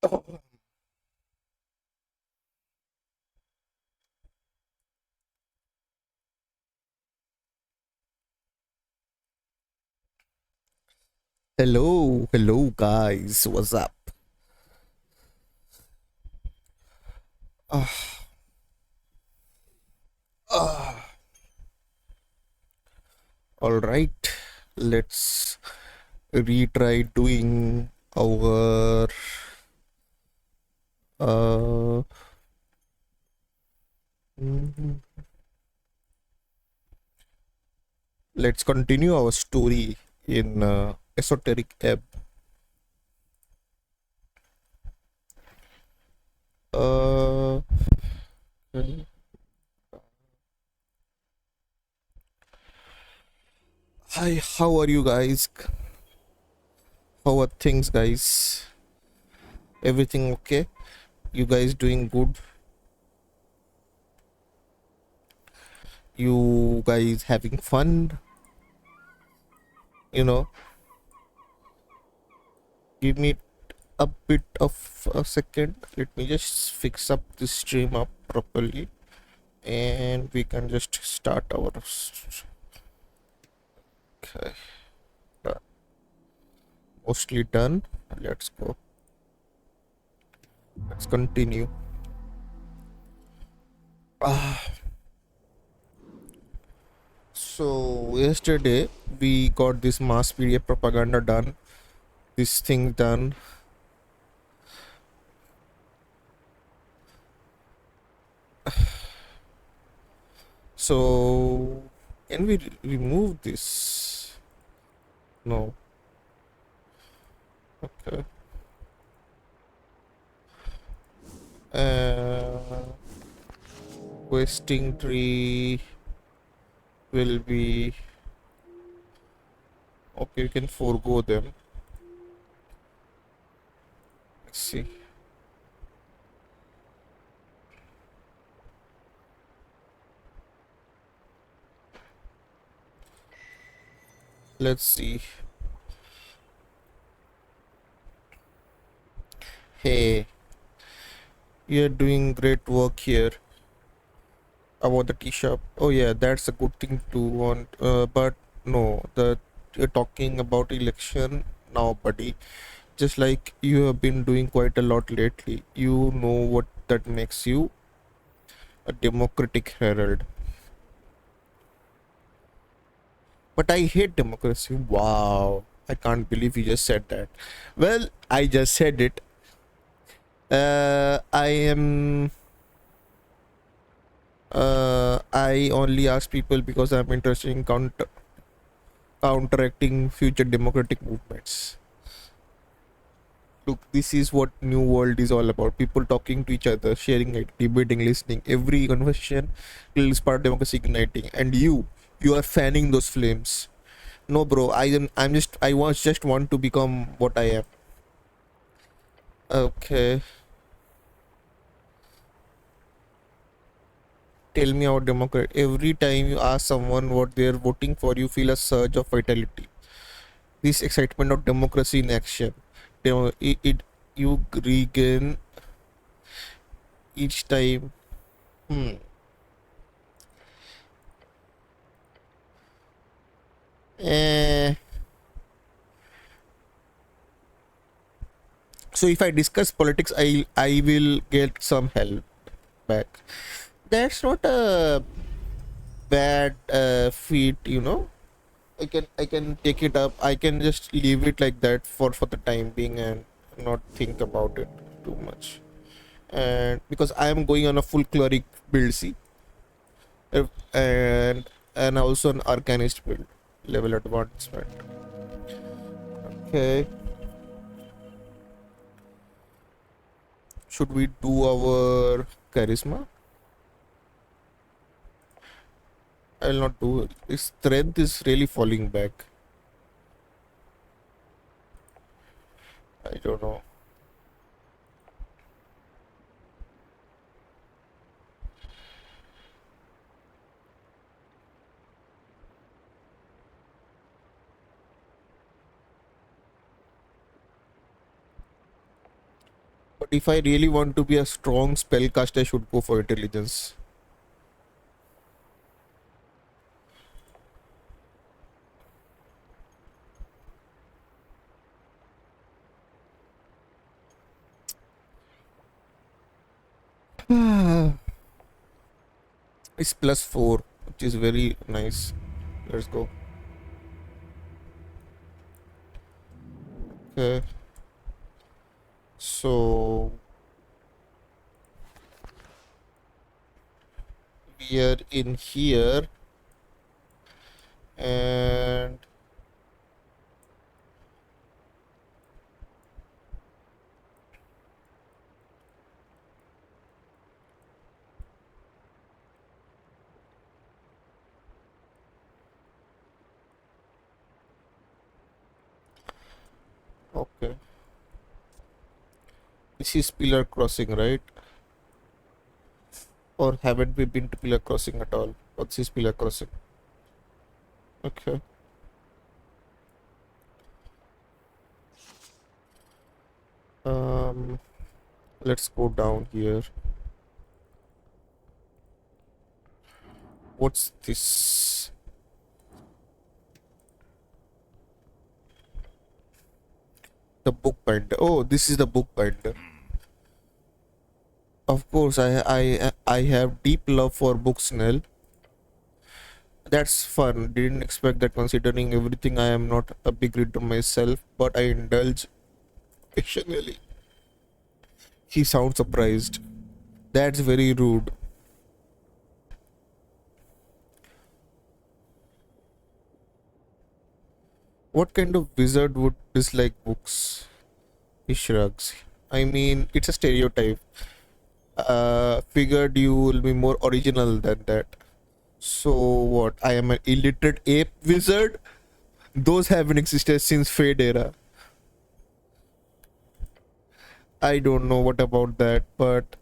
Hello guys, what's up? Uh, uh, all right, let's retry doing our. Uh, mhm. Let's continue our story in Esoteric Ebb. Uh, Hi, how are you guys? How are things, guys? Everything okay? You guys doing good? You guys having fun? You know, give me a bit of a second. Let me just fix up this stream up properly and we can just start our. Okay, mostly done. Let's go. Let's continue. Ah, so yesterday we got this mass media propaganda done. This thing done. So can we remove this? No. Okay. Uh, Wasting tree will be okay. You can forego them. Let's see. Let's see. Hey, you're doing great work here about the tea shop. Oh yeah, that's a good thing to want. But no, the you're talking about election now, buddy. Just like you have been doing quite a lot lately. You know what that makes you a democratic herald. But I hate democracy. Wow. I can't believe you just said that. Well, I just said it. I am. I only ask people because I'm interested in counteracting future democratic movements. Look, this is what New World is all about. People talking to each other, sharing it, debating, listening. Every conversation is part of democracy igniting. And you are fanning those flames. No, bro. I'm just. I was just want to become what I am. Okay. Tell me how Democrat. Every time you ask someone what they're voting for, you feel a surge of vitality. This excitement of democracy in action. It you regain each time. Hmm. Eh, so if I discuss politics, I will get some help back. That's not a bad feat, you know. I can take it up. I can just leave it like that for the time being and not think about it too much. And because I am going on a full cleric build, see, Uh, and also an arcanist build level advancement. Okay, should we do our charisma? I'll not do it. His strength is really falling back. I don't know. if I really want to be a strong spellcaster, I should go for intelligence. It's +4, which is very nice. Let's go. Okay. So we are in here, and okay, this is pillar crossing, right? Or haven't we been to pillar crossing at all? What's this pillar crossing? Okay. Um, let's go down here. What's this? The book binder. Oh, this is the book binder. Of course, I have deep love for books, Nell. That's fun. Didn't expect that considering everything. I am not a big reader myself, but I indulge occasionally. He sounds surprised. That's very rude. What kind of wizard would dislike books? He shrugs. I mean, it's a stereotype. Figured you will be more original than that. So what? I am an illiterate ape wizard? Those haven't existed since Fade era. I don't know what about that, but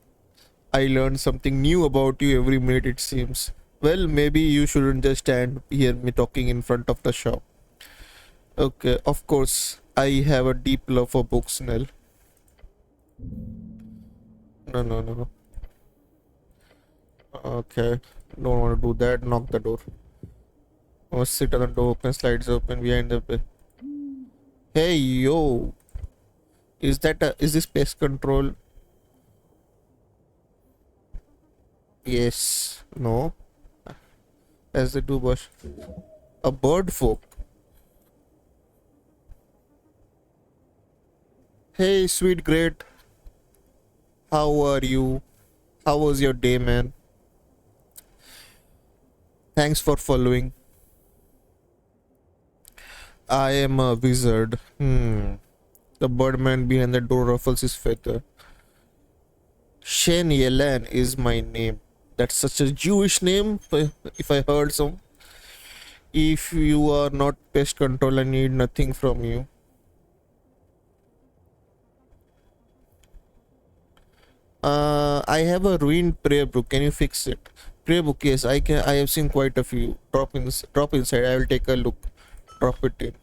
I learn something new about you every minute it seems. Well, maybe you shouldn't just stand hear me talking in front of the shop. Okay, of course, I have a deep love for books, Nell. No, no, no. Okay, don't want to do that. Knock the door. Oh, sit on the door, open, slides open behind the bed. Hey, yo. Is this pest control? Yes. No. As they do, bush. A bird folk. Hey, sweet great. How are you? How was your day, man? Thanks for following. I am a wizard. The birdman behind the door ruffles his feather. Shen Yelan is my name. That's such a Jewish name, if I heard some. If you are not pest control, I need nothing from you. I have a ruined prayer book. Can you fix it? Prayer book, yes. I can. I have seen quite a few. Drop inside. I will take a look. Drop it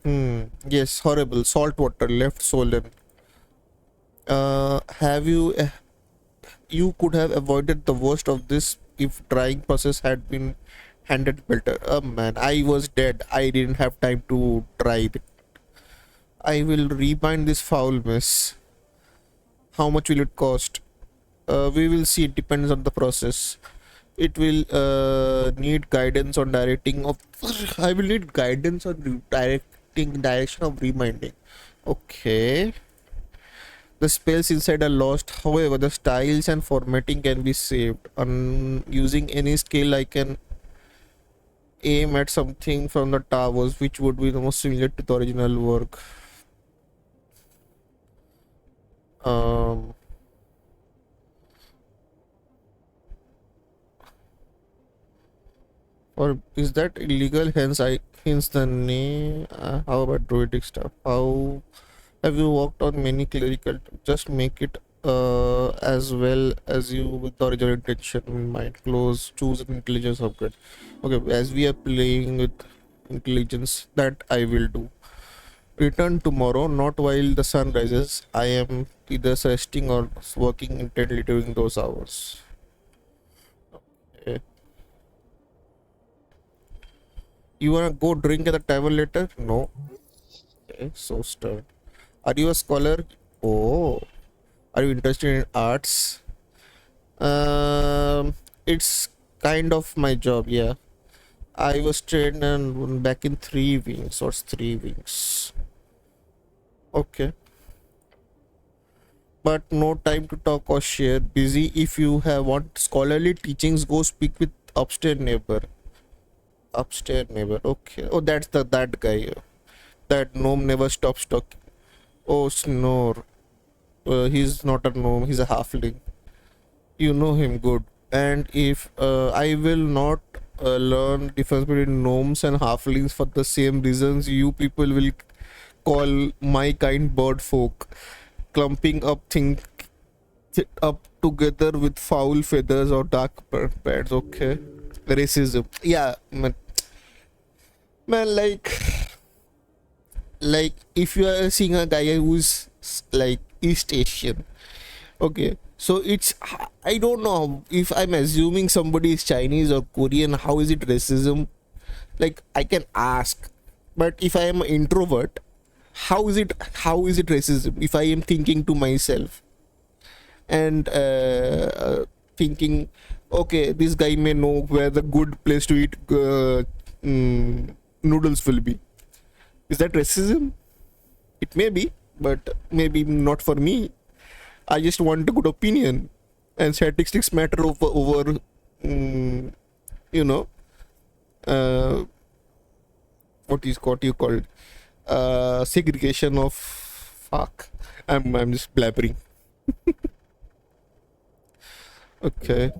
in. Yes, horrible. Salt water left swollen. Have you? You could have avoided the worst of this if drying process had been handled better. Oh man, I was dead. I didn't have time to dry it. I will rebind this foul mess. How much will it cost? We will see. It depends on the process. It will need guidance on directing of. I will need guidance on direction of reminding. Okay. The spells inside are lost. However, the styles and formatting can be saved. On using any skill, I can aim at something from the towers, which would be the most similar to the original work. Um, or is that illegal? Hence the name. How about druidic stuff? How have you worked on many clerical? Just make it as well as you with the original intention in mind. Close, choose an intelligence upgrade. Okay, as we are playing with intelligence, that I will do. Return tomorrow, not while the sun rises. I am either resting or working intently during those hours. Okay. You wanna go drink at the tavern later? No. Okay, so stern. Are you a scholar? Oh. Are you interested in arts? It's kind of my job, yeah. I was trained and back in 3 wings. What's 3 wings? Okay. But no time to talk or share. Busy. If you have want scholarly teachings, go speak with upstairs neighbor. Upstairs neighbor. Okay. Oh, that's that guy. That gnome never stops talking. Oh, Snore. He's not a gnome. He's a halfling. You know him good. And if I will not learn difference between gnomes and halflings for the same reasons, you people will call my kind bird folk, clumping up things up together with foul feathers or dark pads. Okay, racism. Yeah, man, like if you are seeing a guy who's like East Asian, okay, so it's, I don't know if I'm assuming somebody is Chinese or Korean. How is it racism? Like I can ask, but if I am an introvert, how is it racism? If I am thinking to myself and thinking, okay, this guy may know where the good place to eat noodles will be. Is that racism? It may be, but maybe not for me. I just want a good opinion, and statistics matter over mm, you know uh, what you call segregation of fuck. I'm just blabbering. Okay,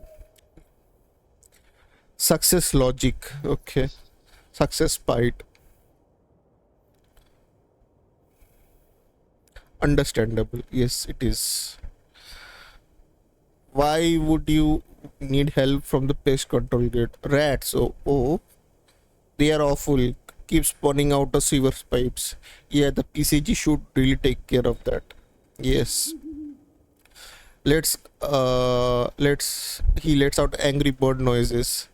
success logic. Okay, success spite. Understandable. Yes, it is. Why would you need help from the pest control gate? Rats. Oh, they are awful. Keep spawning out of sewer pipes. Yeah, the PCG should really take care of that. Yes. Let's he lets out angry bird noises.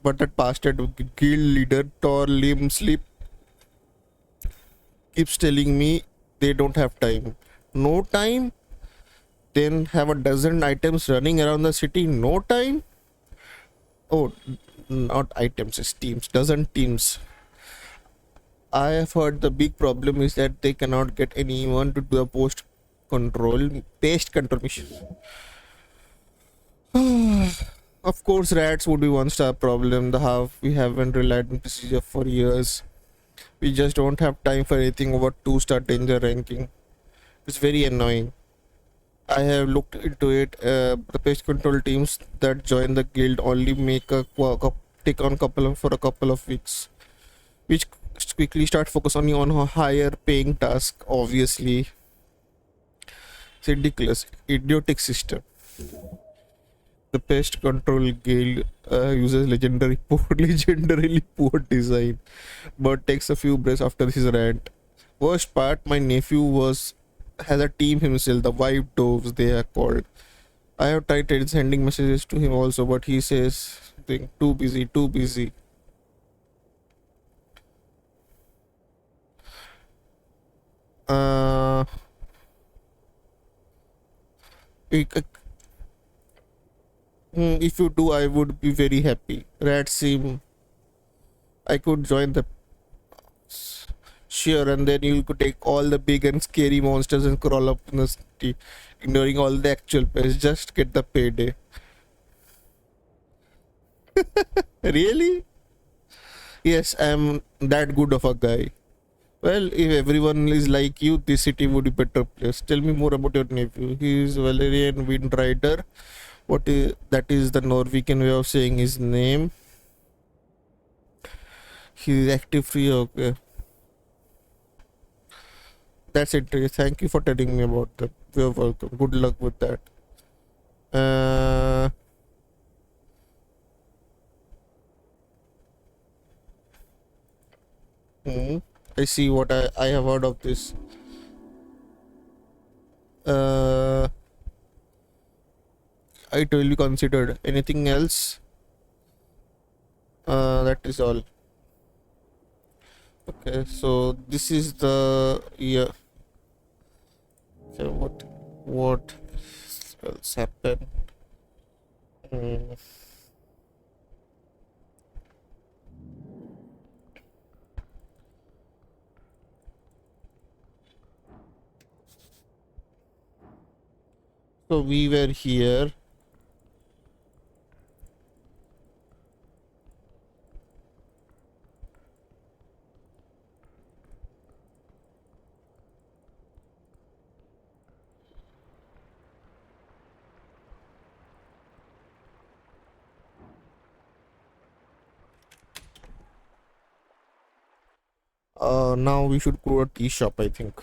But that bastard guild leader Tor Lim Sleep keeps telling me they don't have time. No time? Then have a dozen items running around the city. No time? Oh, not items, it's teams. Dozen teams. I have heard the big problem is that they cannot get anyone to do a pest control mission. Of course, rats would be one star problem. The half we haven't relied on procedure for years. We just don't have time for anything over 2-star danger ranking. It's very annoying. I have looked into it. The pest control teams that join the guild only make take on for a couple of weeks, which quickly start focusing on a higher paying task. Obviously, it's ridiculous, idiotic system. The pest control guild uses legendarily poor design, but takes a few breaths after his rant. Worst part, my nephew has a team himself, the White Doves they are called. I have tried sending messages to him also, but he says too busy, too busy. Uh, if you do, I would be very happy. Rat seem I could join the sure, and then you could take all the big and scary monsters and crawl up in the city, ignoring all the actual pests. Just get the payday. Really? Yes, I'm that good of a guy. Well, if everyone is like you, this city would be better place. Tell me more about your nephew. He is Valerian Windrider. What is that? Is the Norwegian way of saying his name? He is active free. Okay, that's it. Thank you for telling me about that. You're welcome. Good luck with that. Uh, hmm. I see what I have heard of this. Uh, it will be considered. Anything else? That is all. Okay, so this is the yeah. So what else happened? Mm, so we were here. Now we should go to a tea shop, I think.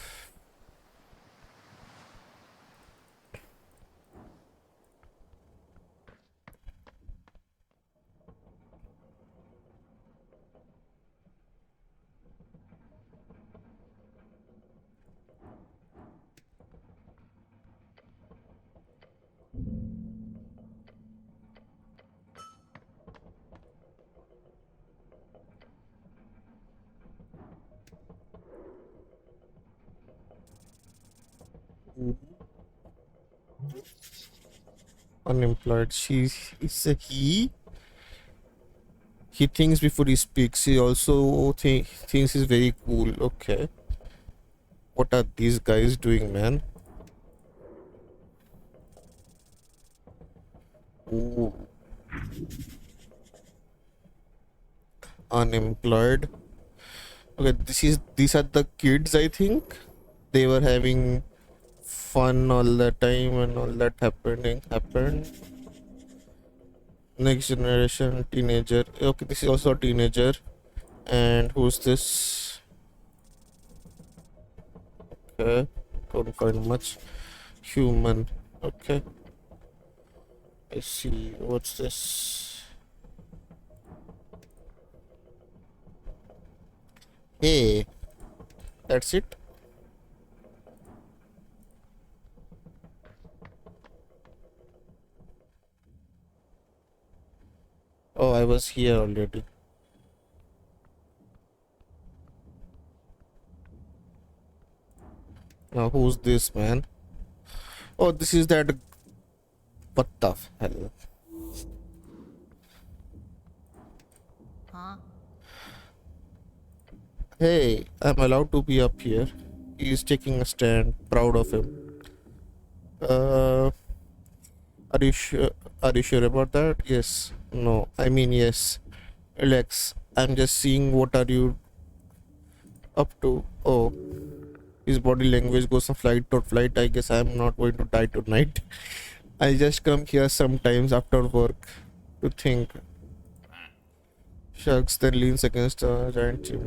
Unemployed. She is a he. He thinks before he speaks. He also thinks he's very cool. Okay. What are these guys doing, man? Ooh, unemployed. Okay, these are the kids, I think. They were having fun all the time and all that happened. Next generation teenager. Okay, this is also a teenager. And who's this? Okay, don't find much. Human. Okay, I see. What's this? Hey, that's it. Oh, I was here already. Now who's this man? Oh, this is that. What the hell? Huh? Hey, I'm allowed to be up here. He's taking a stand. Proud of him. Uh, are you sure? Are you sure about that? Yes. No. I mean yes. Relax. I'm just seeing what are you up to. Oh, his body language goes from flight to flight. I guess I'm not going to die tonight. I just come here sometimes after work to think. Shucks, then leans against a giant tree.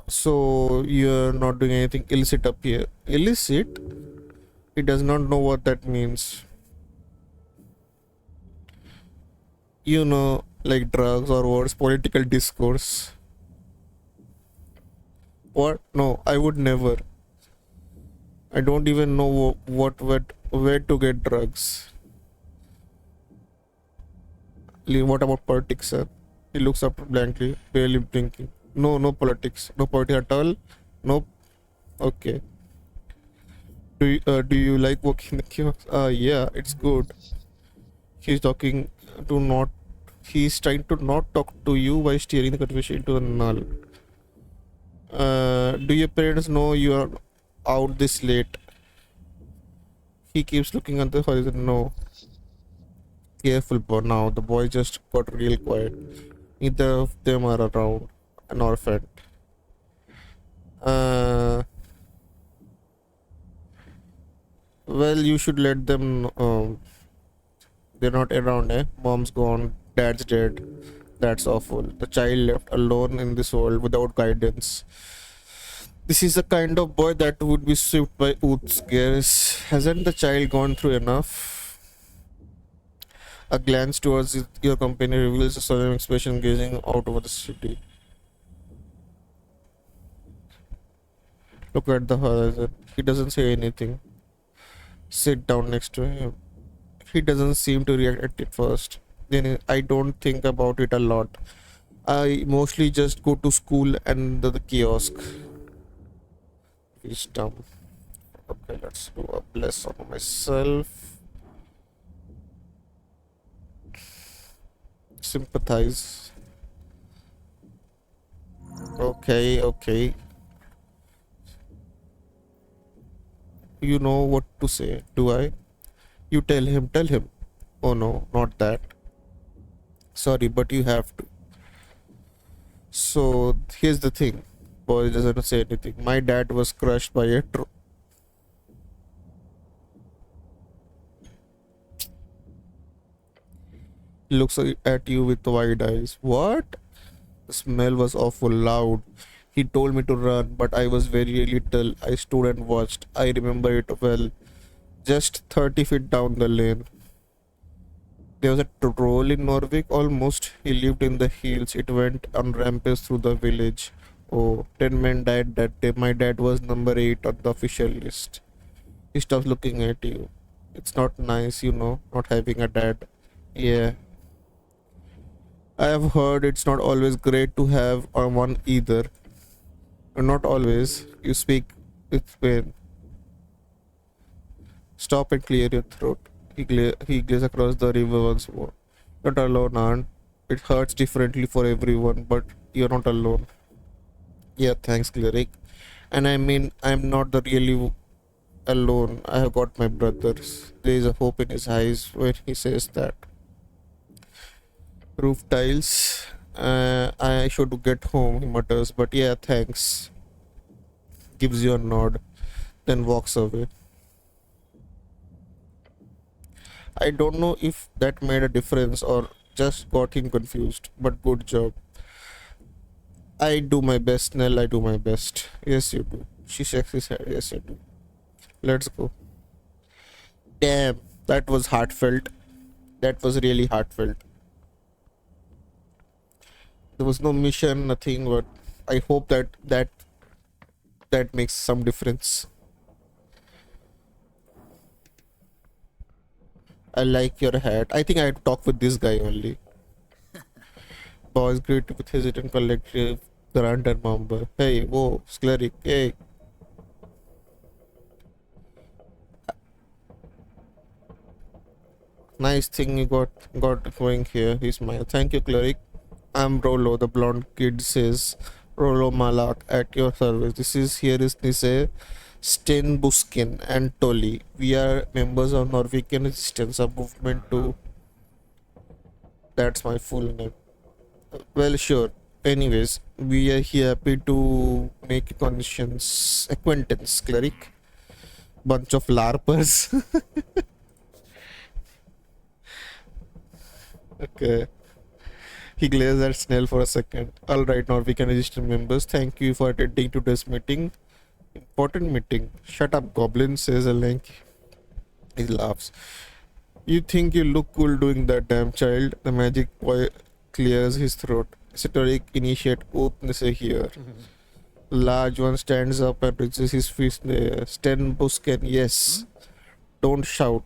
So you're not doing anything illicit up here. Illicit? He does not know what that means. You know, like drugs or words, political discourse. What? No, I would never. I don't even know where to get drugs. What about politics, sir? He looks up blankly, barely blinking. No, no politics. No politics at all. Nope. Okay. Do you like working the kiosk? Yeah, it's good. He's talking to not. He's trying to not talk to you by steering the conversation into a null. Do your parents know you are out this late? He keeps looking at the horizon. No. Careful, but now the boy just got real quiet. Neither of them are around. An orphan. Uh, well, you should let them. They're not around, eh? Mom's gone. Dad's dead. That's awful. The child left alone in this world without guidance. This is the kind of boy that would be swept by Oots scares. Hasn't the child gone through enough? A glance towards your company reveals a solemn expression gazing out over the city. Look at the horizon. He doesn't say anything. Sit down next to him. He doesn't seem to react at it first. Then I don't think about it a lot. I mostly just go to school and the kiosk. He's dumb. Okay, let's do a bless on myself. Sympathize. Okay, okay. You know what to say, do I? You tell him, tell him. Oh no, not that. Sorry, but you have to. So here's the thing. Boy doesn't say anything. My dad was crushed by a he looks at you with wide eyes. What? The smell was awful loud. He told me to run, but I was very little. I stood and watched. I remember it well. Just 30 feet down the lane. There was a troll in Norway almost. He lived in the hills. It went on rampage through the village. Oh, 10 men died that day. My dad was number 8 on the official list. He stops looking at you. It's not nice, not having a dad. Yeah, I have heard it's not always great to have one either. Not always. You speak with pain. Stop and clear your throat. He glares across the river once more. Not alone, Aunt. It hurts differently for everyone, but you're not alone. Yeah, thanks, Cleric. And I mean, I'm not the really alone. I have got my brothers. There is a hope in his eyes when he says that. Roof tiles. I should get home, he mutters, but yeah, thanks. Gives you a nod, then walks away. I don't know if that made a difference or just got him confused, but good job. I do my best, Nell, I do my best. Yes, you do. She shakes his head. Yes, you do. Let's go. Damn, that was heartfelt. That was really heartfelt. There was no mission, nothing, but I hope that makes some difference. I like your hat. I think I had to talk with this guy only. Boys greet with hesitant collective grand and member. Hey, whoa, Scleric, hey. Nice thing you got going here. He smiled. Thank you, Cleric. I'm Rolo, the blonde kid says. Rolo Malak at your service. Here is Nise, Stenbuskin and Tolly. We are members of Norwegian Resistance, a movement to that's my full name. Well, sure. Anyways, we are here happy to make acquaintance, cleric. Bunch of larpers. Okay. He glares at Snell for a second. All right, now we can register members. Thank you for attending today's meeting. Important meeting. Shut up, Goblin, says a link. He laughs. You think you look cool doing that, damn child? The magic boy clears his throat. Esoteric initiate openness here. Large one stands up and raises his fist in the air. Sten Busken, yes. Don't shout.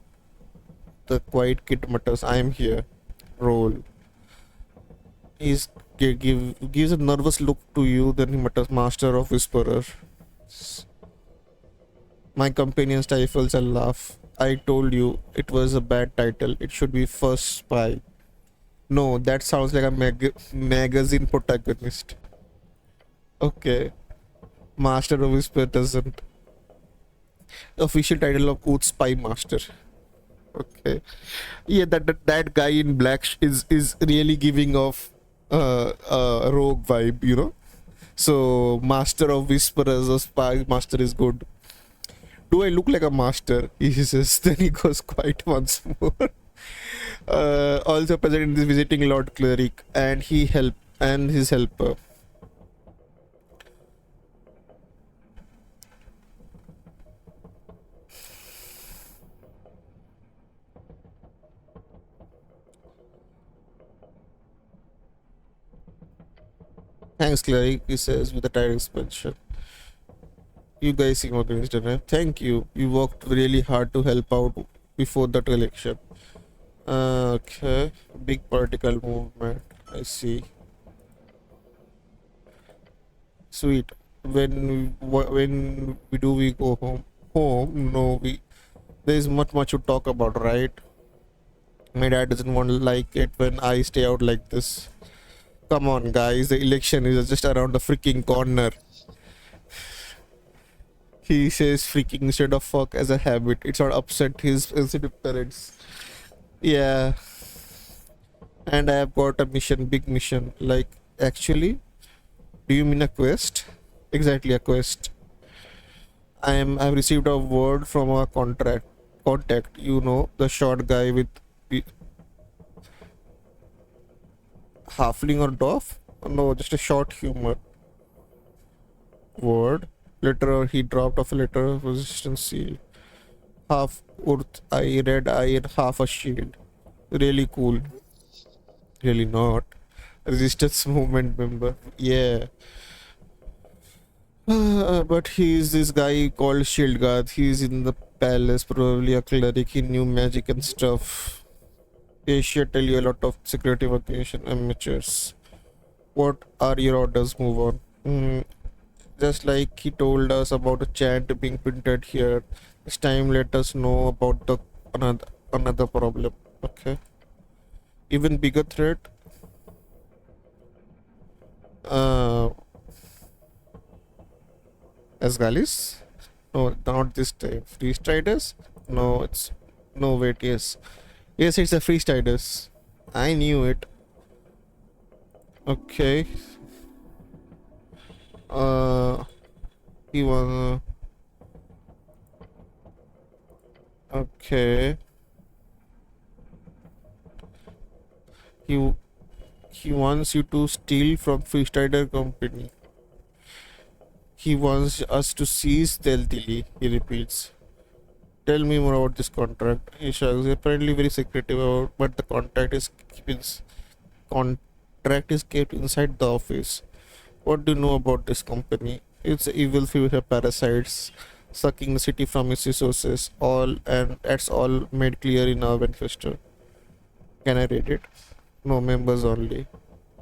The quiet kid mutters, I am here. Roll. He's gives a nervous look to you, then he mutters, Master of Whisperer. My companion stifles a laugh. I told you it was a bad title. It should be First Spy. No, that sounds like a magazine protagonist. Okay. Master of Whisper doesn't. Official title of Oath Spy Master. Okay. Yeah, that guy in black is really giving off rogue vibe. So Master of Whisperers or Spy Master is good. Do I look like a master? He says. Then he goes quiet once more. Also present in this visiting Lord Cleric and his helper. Thanks, Cleric, he says with a tired expression. You guys seem against it, right? Thank you. You worked really hard to help out before that election. Okay. Big political movement. I see. Sweet. When we go home? Home? No, we. There is much to talk about, right? My dad doesn't want to like it when I stay out like this. Come on, guys. The election is just around the freaking corner. He says freaking instead of fuck as a habit. It's not upset his sensitive parents. Yeah, and I have got a mission, big mission. Like, actually, do you mean a quest? Exactly, a quest. I've received a word from a contact. You know, the short guy with the halfling or dwarf? No, just a short humor word. Letter he dropped off a letter of resistance seal. Half earth, I read iron, half a shield. Really cool. Really not. Resistance movement member. Yeah. But he's this guy called Shield Guard. He's in the palace, probably a cleric. He knew magic and stuff. Asia tell you a lot of security vacation amateurs. What are your orders? Move on. Just like he told us about a chant being printed here. This time let us know about the another problem. Okay. Even bigger threat. Uh as Galis? No, not this time. Freestriders? No, it's no wait, yes. Yes, it's a freestriders. I knew it. Okay. Uh he was okay. He he wants you to steal from freestrider company. He wants us to seize stealthily, he repeats. Tell me more about this contract. Isha is apparently very secretive about, but the contract is kept inside the office. What do you know about this company? It's evil future parasites sucking the city from its resources. All and that's all made clear in our manifesto. Can I read it? No, members only.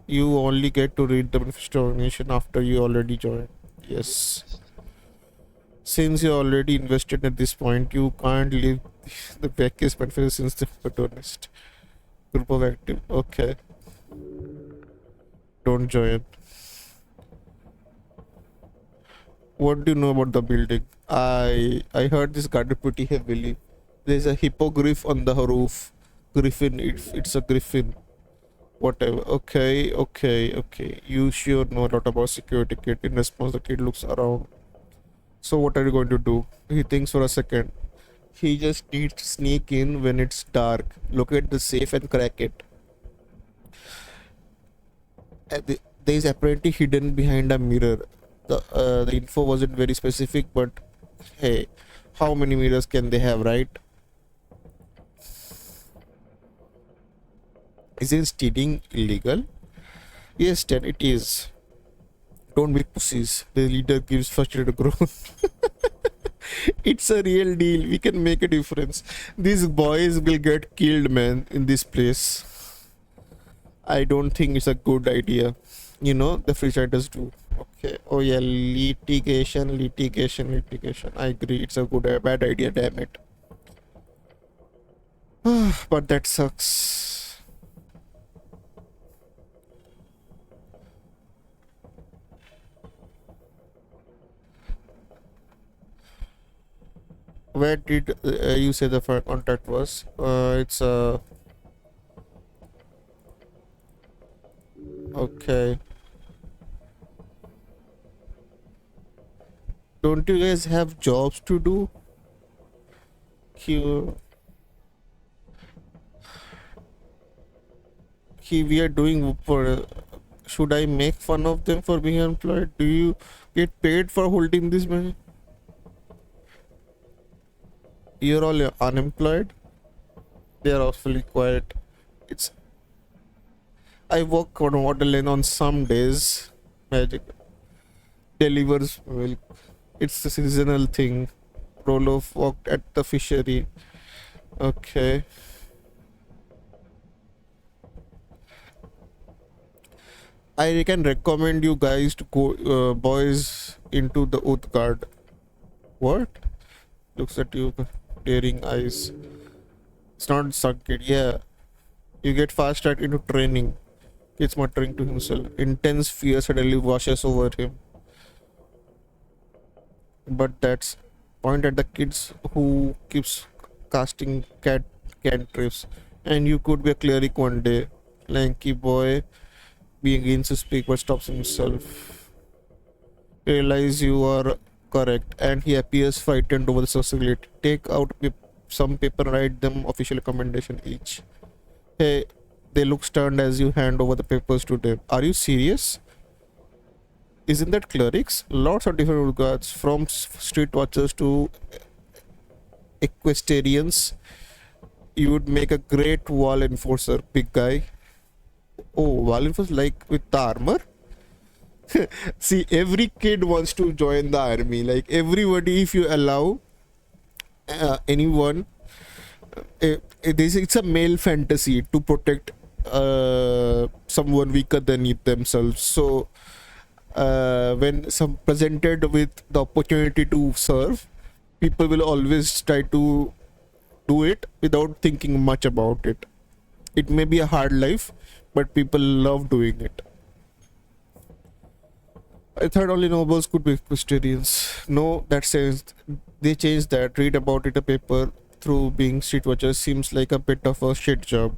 You only get to read the manifesto organization after you already joined. Yes. Since you're already invested at this point, you can't leave the vacuous manifesto since the protagonist. Group of active. Okay. Don't join. What do you know about the building? I heard this guarded pretty heavily. There's a hippogriff on the roof. Griffin, it's a griffin. Whatever. Okay. You sure know a lot about security, kid. In response, the kid looks around. So what are you going to do? He thinks for a second. He just needs to sneak in when it's dark, locate the safe and crack it. There is apparently hidden behind a mirror. The info wasn't very specific, but hey, how many mirrors can they have, right? Isn't stealing illegal? Yes, Ted, it is. Don't be pussies. The leader gives first aid growth. It's a real deal. We can make a difference. These boys will get killed, man, in this place. I don't think it's a good idea. You know, the freesiders do. Okay. Oh yeah, litigation. I agree. It's a bad idea. Damn it. But that sucks. Where did you say the first contact was? It's okay. Don't you guys have jobs to do? He, we are doing for. Should I make fun of them for being employed? Do you get paid for holding this money? You're all unemployed. They are awfully quiet. It's. I work on water lane on some days. Magic delivers milk. It's a seasonal thing. Roloff walked at the fishery. Okay. I can recommend you guys to go, boys, into the Oath Guard. What? Looks at you, daring eyes. It's not suck it. Yeah. You get fast tracked into training. He's muttering to himself. Intense fear suddenly washes over him. But that's point at the kids who keeps casting cantrips. And you could be a cleric one day. Lanky boy begins to speak but stops himself. Realize you are correct, and he appears frightened over the possibility. Take out some paper, write them official commendation each. Hey, they look stunned as you hand over the papers to them. Are you serious? Isn't that clerics? Lots of different guards, from street watchers to equestrians. You would make a great wall enforcer, big guy. Oh, wall enforcer like with the armor? See, every kid wants to join the army. Like everybody, if you allow anyone, it's a male fantasy to protect someone weaker than themselves. So when some presented with the opportunity to serve, people will always try to do it without thinking much about it. It may be a hard life, but people love doing it. I thought only nobles could be equestrians. No, that says they changed that. Read about it a paper through being street watcher seems like a bit of a shit job.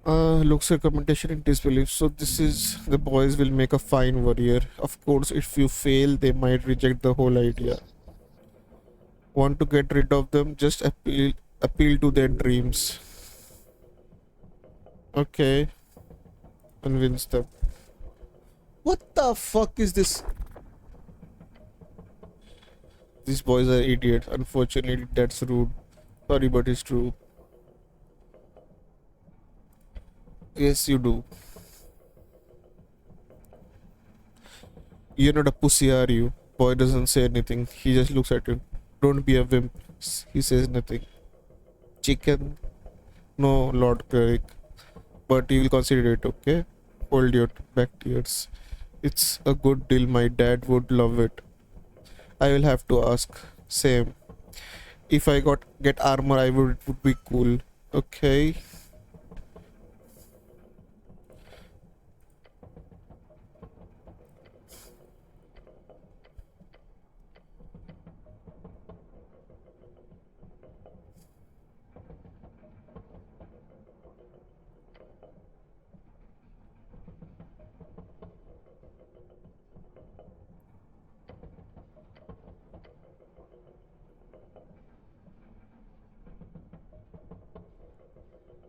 Looks recommendation in disbelief. So this is the boys will make a fine warrior. Of course, if you fail, they might reject the whole idea. Want to get rid of them? Just appeal to their dreams. Okay, convince them. What the fuck is this? These boys are idiots. Unfortunately, that's rude. Sorry, but it's true. Yes, you do. You're not a pussy, are you? Boy doesn't say anything. He just looks at you. Don't be a wimp. He says nothing. Chicken? No, Lord Cleric. But you will consider it, okay? Hold your back tears. It's a good deal. My dad would love it. I will have to ask. Same. If I get armor, I would be cool. Okay.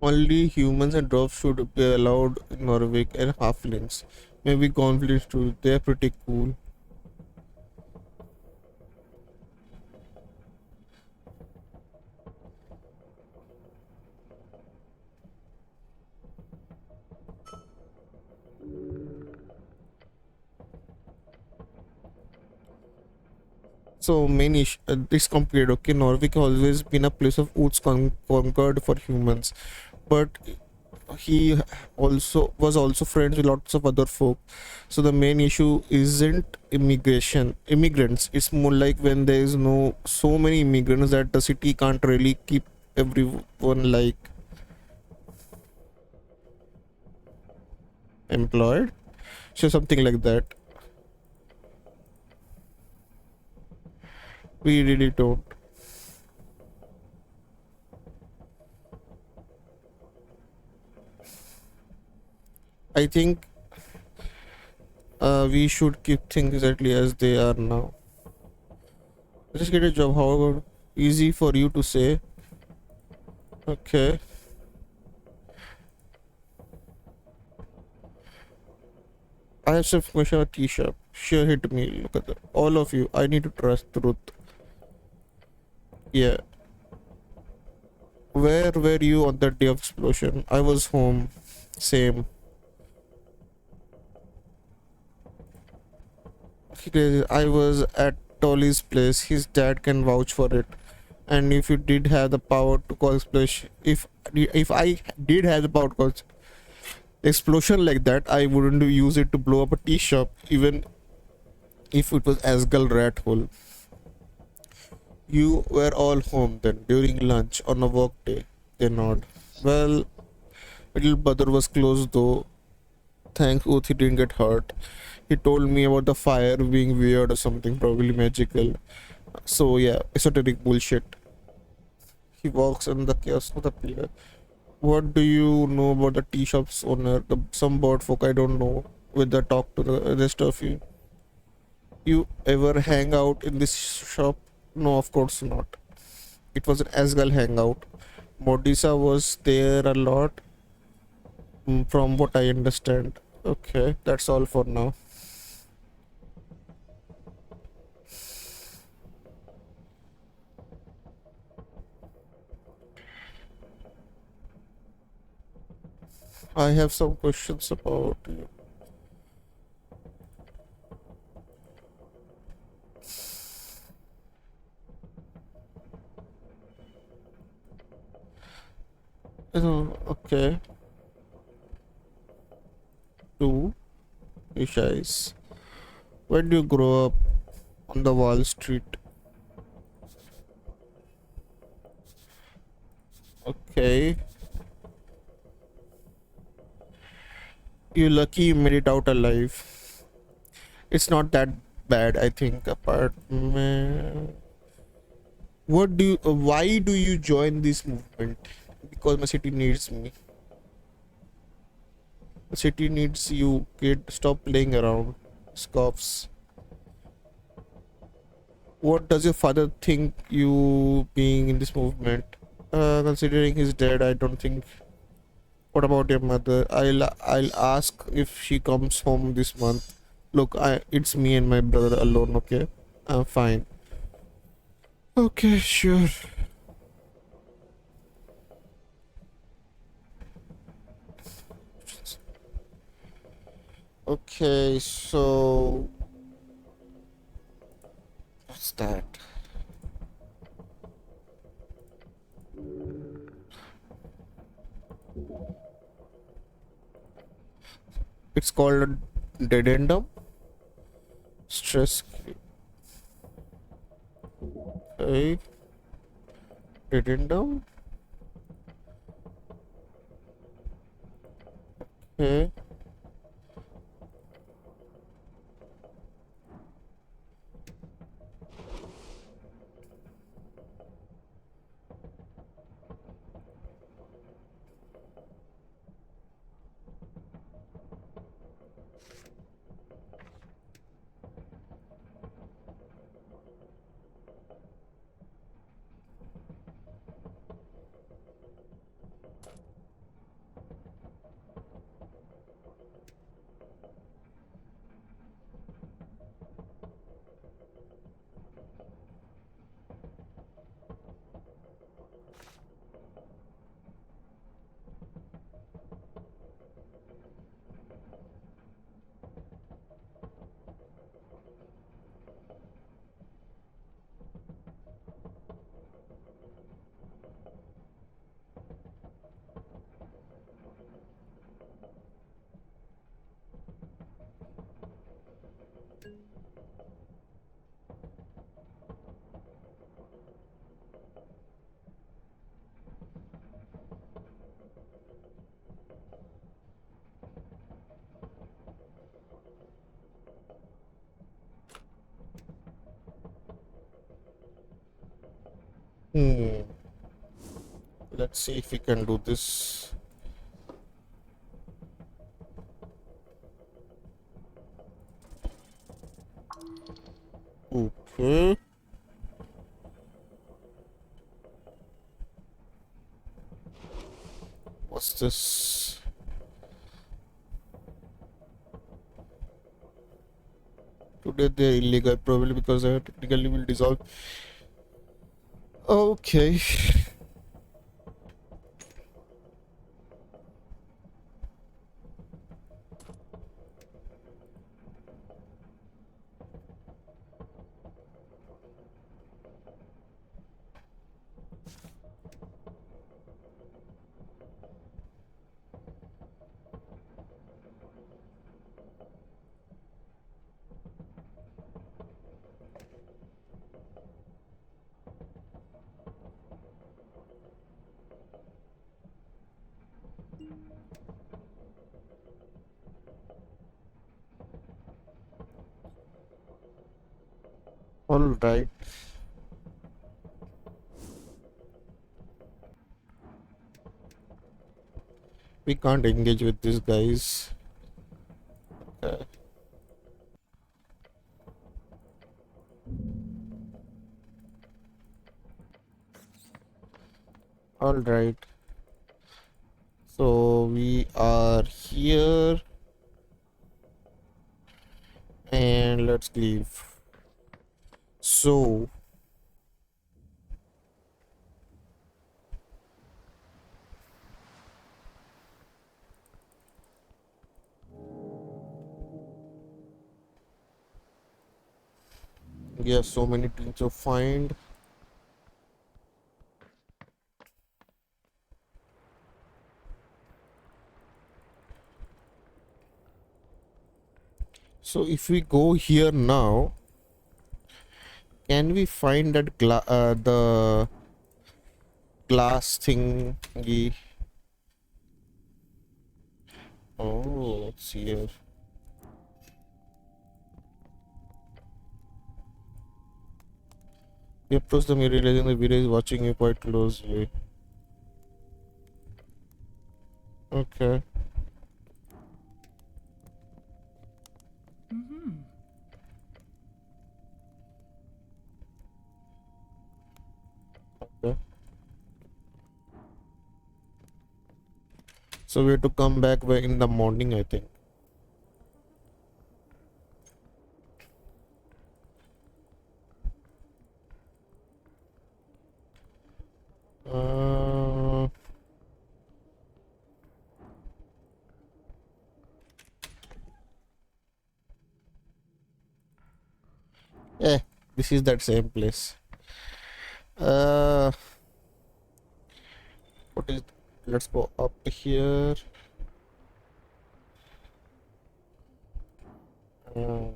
Only humans and dwarves should be allowed in Norway, and halflings. Maybe conflicts too. They're pretty cool. So many this complicated. Okay, Norway has always been a place of oots conquered for humans, but he also friends with lots of other folk. So the main issue isn't immigrants. It's more like when there is no so many immigrants that the city can't really keep everyone like employed. So something like that. We really don't. I think we should keep things exactly as they are now. Just get a job, however easy for you to say. Okay. I have some information about T-shop. Sure, hit me. Look at that. All of you. I need to trust truth. Yeah. Where were you on that day of explosion? I was home. Same. I was at Tolly's place. His dad can vouch for it. And if you did have the power to cause explosion, if I did have the power to cause explosion like that, I wouldn't use it to blow up a tea shop, even if it was Asgal rat hole. You were all home then during lunch on a work day. They nod. Well, little brother was close though. Thanks, Oath he didn't get hurt. He told me about the fire being weird or something, probably magical. So yeah, esoteric bullshit. He walks in the chaos of the pillar. What do you know about the tea shop's owner? Some bird folk I don't know. With the talk to the rest of you. You ever hang out in this shop? No, of course not. It was an Asgal hangout. Modisa was there a lot, from what I understand. Okay, that's all for now. I have some questions about you. Okay, two Ishais. When do you grow up on the Wall Street? Okay, you lucky you made it out alive. It's not that bad, I think. Apartment. What do you? Why do you join this movement? Because my city needs me. The city needs you, kid. Stop playing around. Scoffs. What does your father think you being in this movement? Considering he's dead, I don't think. What about your mother? I'll ask if she comes home this month. Look, it's me and my brother alone. Okay, fine. Okay, sure. Okay, so what's that? It's called a deadendum. Stress. Okay, deadendum. Okay. Hmm. Let's see if we can do this. Okay. What's this? Today they're illegal, probably because they technically will dissolve. Okay. All right. We can't engage with these guys. Okay. All right. So we are here and let's leave. So, yeah, so many things to find. So if we go here now, can we find that the glass thingy? Oh, it's here. You approach the mirror, realizing the mirror is watching you quite closely. Okay. Okay. So we have to come back in the morning, I think. Uh, eh, this is that same place. Uh, what is? Let's go up here. Uh,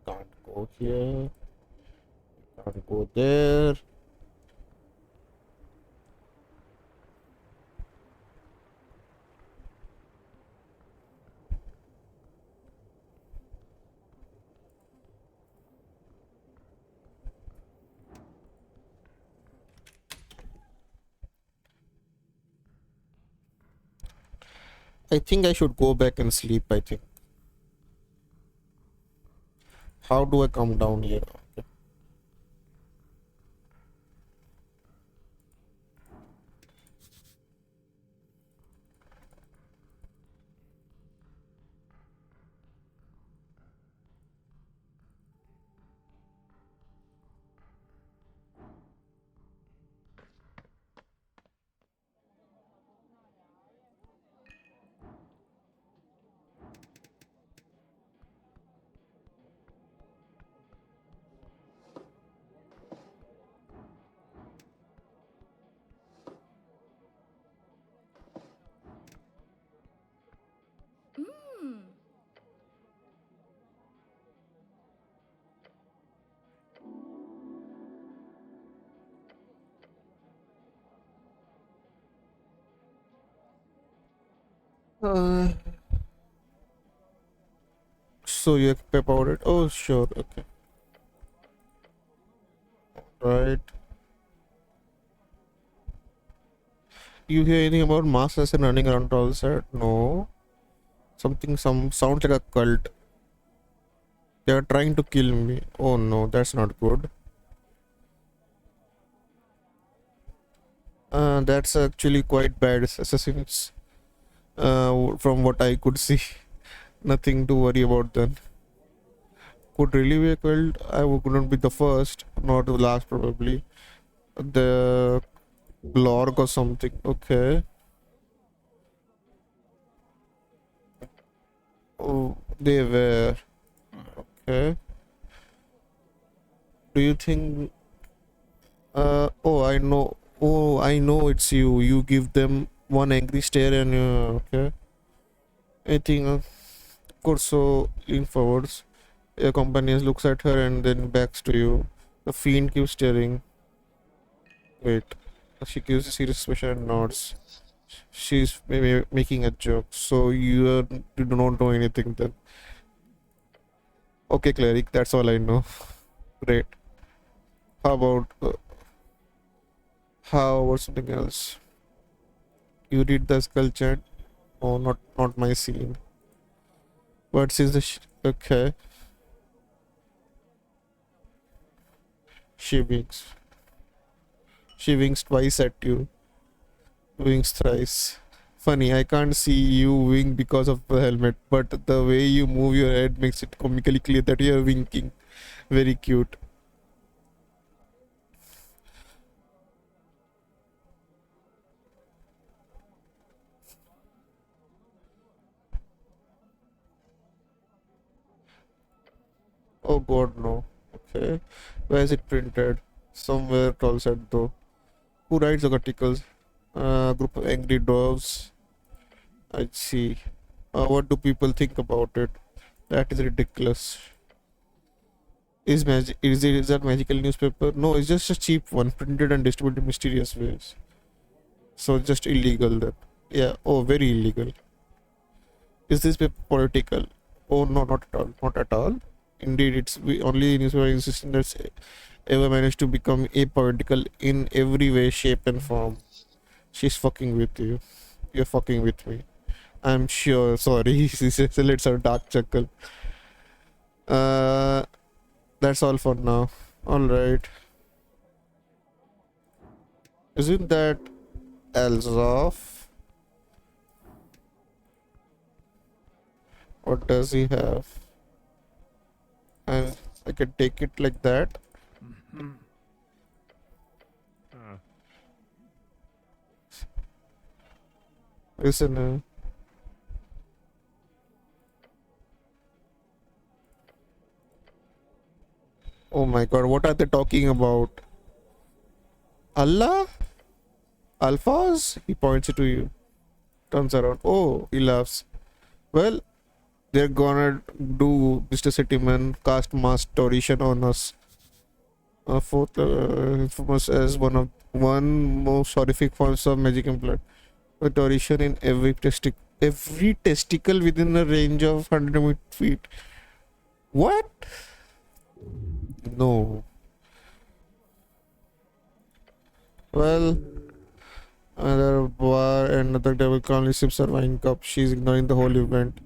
can't go here. Can't go there. I think I should go back and sleep. I think. How do I come down here? Uh, so you pep about it? Oh, sure. Okay. Right. You hear anything about mass assassin running around all side? No. Something. Some sounds like a cult. They are trying to kill me. Oh no, that's not good. That's actually quite bad assassins. From what I could see, nothing to worry about then. Could really be a cult. I couldn't be the first, not the last probably. The Glorg or something. Okay. Oh, they were. Okay. Do you think? Oh, I know. Oh, I know it's you. You give them one angry stare and okay. I think, of course. So lean forwards. Your companion looks at her and then backs to you. The fiend keeps staring. Wait. She gives a serious expression and nods. She's maybe making a joke. So you do not know anything then. Okay, cleric. That's all I know. Great. How about something else? You read the skull chant? Oh, not my scene. But since the okay, she winks. She winks twice at you. Winks thrice. Funny, I can't see you wink because of the helmet, but the way you move your head makes it comically clear that you're winking. Very cute. Oh god, no. Okay. Where is it printed? Somewhere tall said though. Who writes the articles? Group of angry dogs. I see. What do people think about it? That is ridiculous. Is that magical newspaper? No, it's just a cheap one, printed and distributed in mysterious ways. So just illegal then. Yeah. Oh, very illegal. Is this paper political? Oh no, not at all. Not at all. Indeed, it's the only newspaper existing that's ever managed to become apolitical in every way, shape, and form. She's fucking with you. You're fucking with me. I'm sure. Sorry. Let's have a dark chuckle. Uh, that's all for now. All right. Isn't that Elzoff? What does he have? And I can take it like that. Listen. Oh my god, what are they talking about? Allah? Alphas? He points it to you. Turns around. Oh, he laughs. Well, they're gonna do Mr. Cityman cast mass Torishan on us. Fourth, infamous as one most horrific forms of magic implant. A Torishan in every testicle within a range of 100 feet. What? No. Well, another bar and another devil calmly sips her wine cup. She's ignoring the whole event.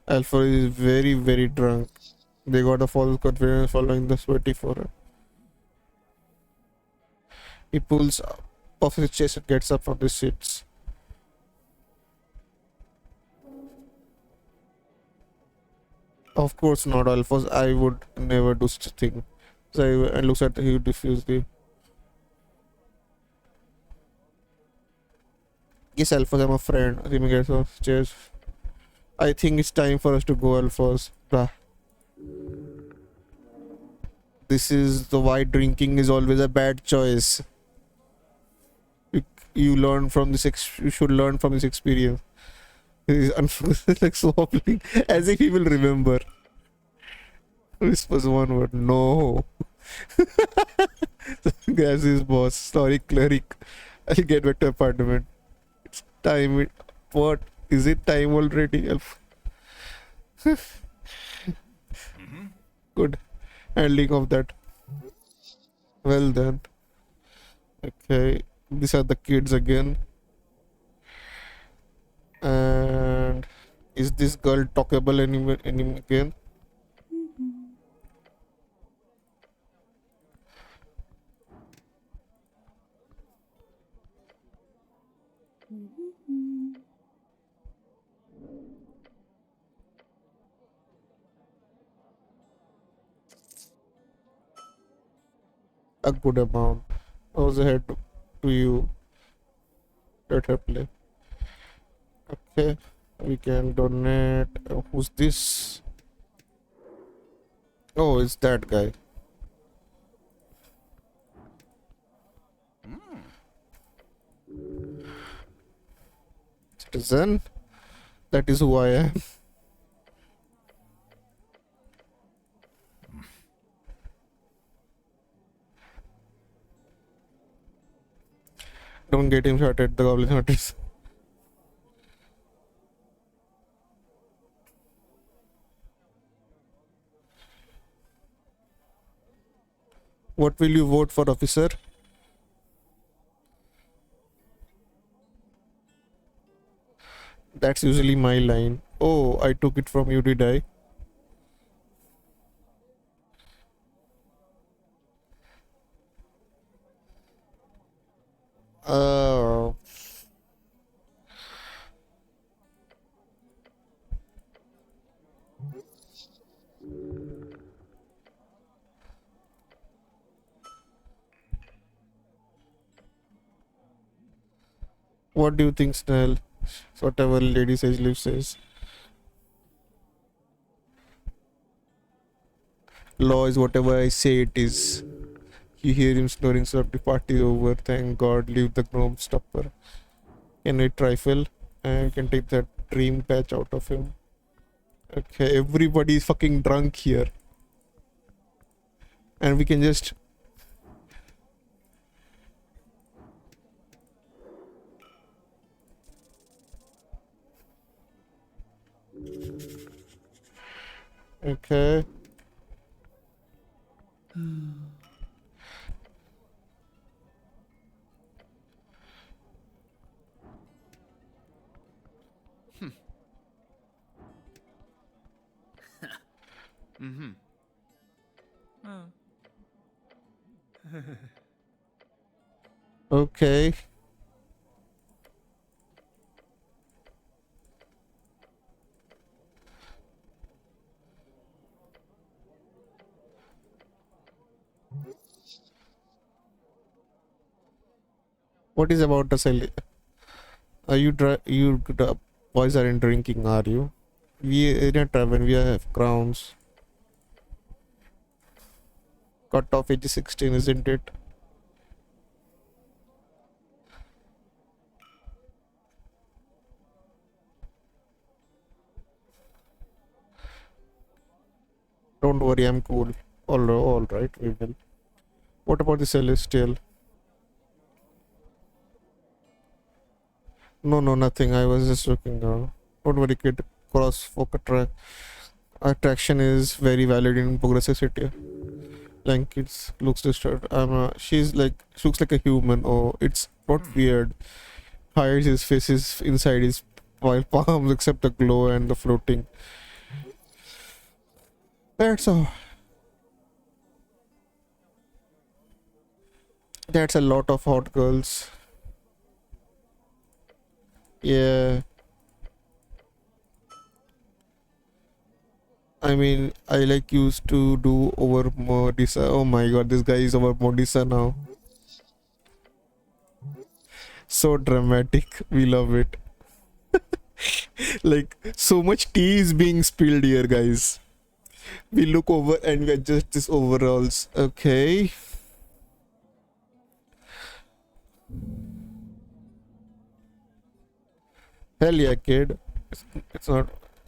Alpha is very, very drunk. They got a false confidence following the sweaty for her. He pulls off his chest and gets up from the seats. Of course not, Alphonse. I would never do such a thing. So and looks at you diffusely. Yes, Alphonse, I'm a friend. Remy gets off. Cheers. I think it's time for us to go, Alphonse. Blah. This is the why drinking is always a bad choice. You, you learn from this. You should learn from this experience. He's like so wobbling, as if he will remember. Whispers one word. No. Grabs his boss. Sorry, cleric. I'll get back to apartment. It's time. What? Is it time already? Good handling of that. Well then. Okay. These are the kids again. And is this girl talkable any again? A good amount. I was ahead to you. Let her play. Okay. We can donate. Who's this? Oh, it's that guy. Citizen. That is who I am. Don't get him started. The goblin hunters. What will you vote for, officer? That's usually my line. Oh, I took it from you, did I? Uh, what do you think, Snell? Whatever Lady Sage Live says. Law is whatever I say it is. You hear him snoring, so the party over. Thank God, leave the gnome stopper. Can I trifle? And we can take that dream patch out of him. Okay, everybody is fucking drunk here. And we can just. Okay. Mm-hmm. Okay. What is about the cell? Are you boys aren't drinking, are you? We in a tavern. We have crowns. Cut off age 16, isn't it? Don't worry, I'm cool. All right, we will. What about the celestial? No, no, nothing. I was just looking. Don't worry, kid. Cross focus attraction is very valid in progressive city. Like it looks disturbed. She's like she looks like a human. Oh, it's not weird. Hides his faces inside his while palms, except the glow and the floating. That's a that's a lot of hot girls. Yeah. I mean, I like used to do over Modisa. Oh my god, this guy is over Modisa now. So dramatic. We love it. Like, so much tea is being spilled here, guys. We look over and we adjust this overalls. Okay. Hell yeah, kid. It's not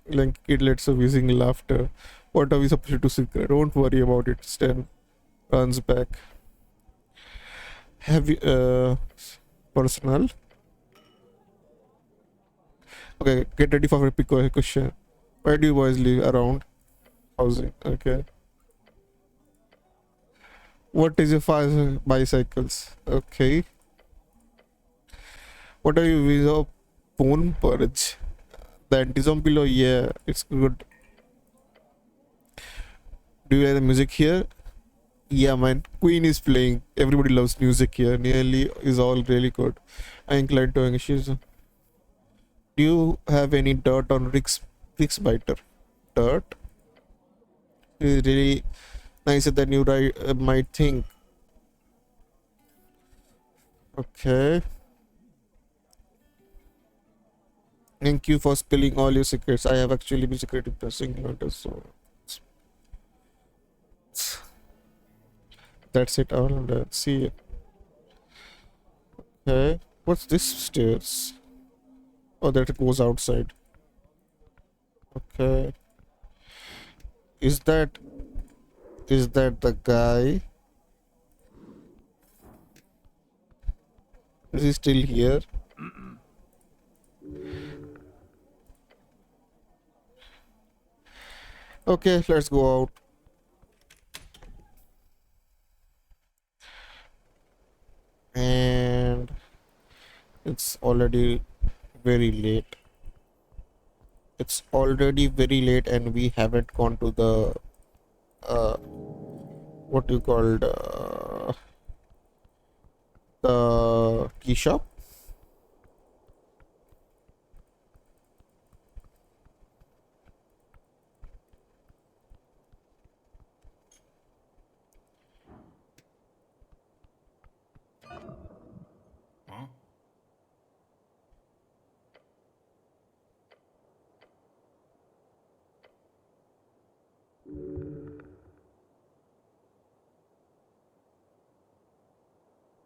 like kidlets of using laughter. What are we supposed to secret? Don't worry about it. Stan runs back. Have you, personal? Okay, get ready for a quick question. Where do you boys live around? Housing. Okay. What is your five bicycles? Okay. What are you with a phone purge? The anti-zombie law, yeah, it's good. Do you like the music here? Yeah, man. Queen is playing. Everybody loves music here. Nearly is all really good. I inclined to issues. Do you have any dirt on Rick's biter? Dirt is really nicer than you might think. Okay. Thank you for spilling all your secrets. I have actually been secretive pressing letters, so that's it. I'll see you. Okay. What's this stairs? Oh, that goes outside. Okay. Is that is that the guy? Is he still here? Okay, let's go out. It's already very late. It's already very late, and we haven't gone to the what you called the key shop. Huh?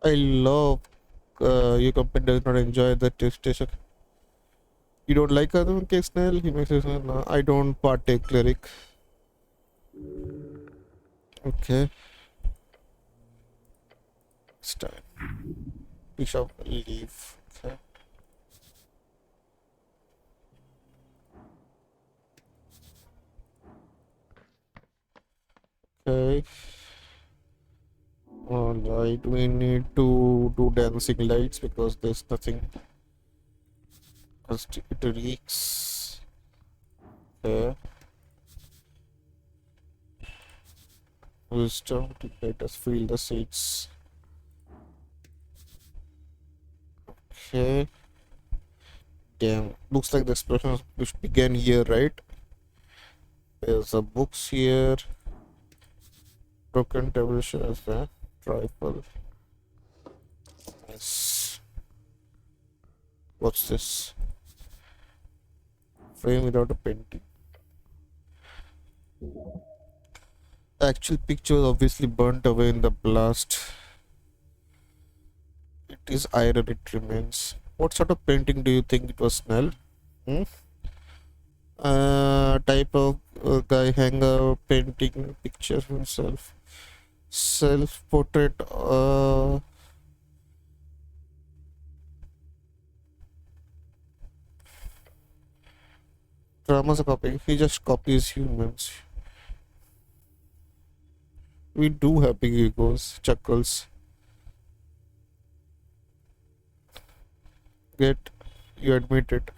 I love your company does not enjoy the test station. You don't like other one case snail? He makes it no, I don't partake cleric. Okay, it's time. Bishop leave. Okay. Okay. Alright, we need to do dancing lights because there's nothing else it reeks. Okay. Wisdom to let us feel the seeds. Okay. Damn. Looks like the explosion which began here, right? There's a books here. Broken table shares a trifle. Yes. What's this? Frame without a painting. The actual picture was obviously burnt away in the blast. It is iron, it remains. What sort of painting do you think it was, Snell? Hmm? Type of guy hanger painting picture of himself. Self portrait. Drama's a copy. He just copies humans. We do have big egos. Chuckles. Get you admit it.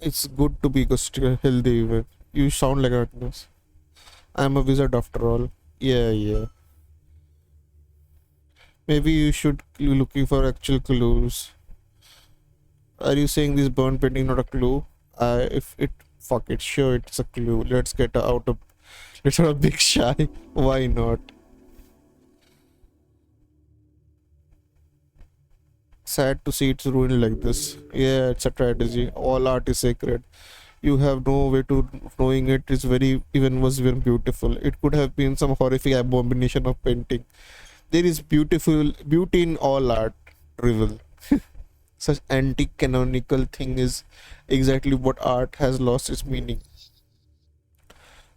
It's good to be healthy even. You sound like a nurse. I'm a wizard after all. Yeah, yeah. Maybe you should be looking for actual clues. Are you saying this burn painting not a clue? If it fuck it, sure it's a clue. Let's get out of let's have a big shy. Why not? Sad to see it's ruined like this. Yeah, it's a tragedy. All art is sacred. You have no way to knowing it is very even was very beautiful. It could have been some horrific abomination of painting. There is beautiful beauty in all art, Rival. Such anti-canonical thing is exactly what art has lost its meaning.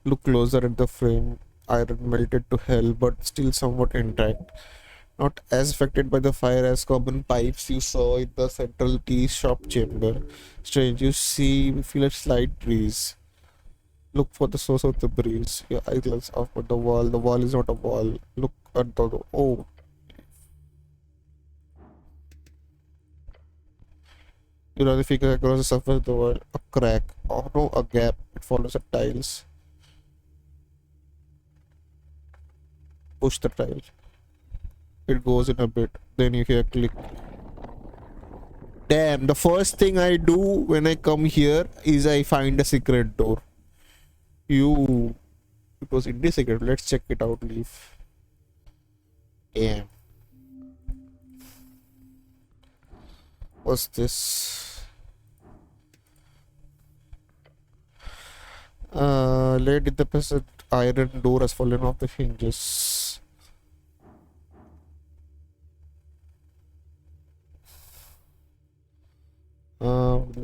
Look closer at the frame. Iron melted to hell, but still somewhat intact. Not as affected by the fire as common pipes you saw in the central tea shop chamber. Strange, feel a slight breeze. Look for the source of the breeze. Your eye glance off at the wall. The wall is not a wall. Look at the. Oh, you know the figure across the surface of the wall. A crack. Oh no, a gap. It follows the tiles. Push the tile. It goes in a bit. Then you hear click. Damn, the first thing I do when I come here is I find a secret door. You. It was indie secret. Let's check it out, Leaf. Damn. What's this? Late in the passage, iron door has fallen off the hinges.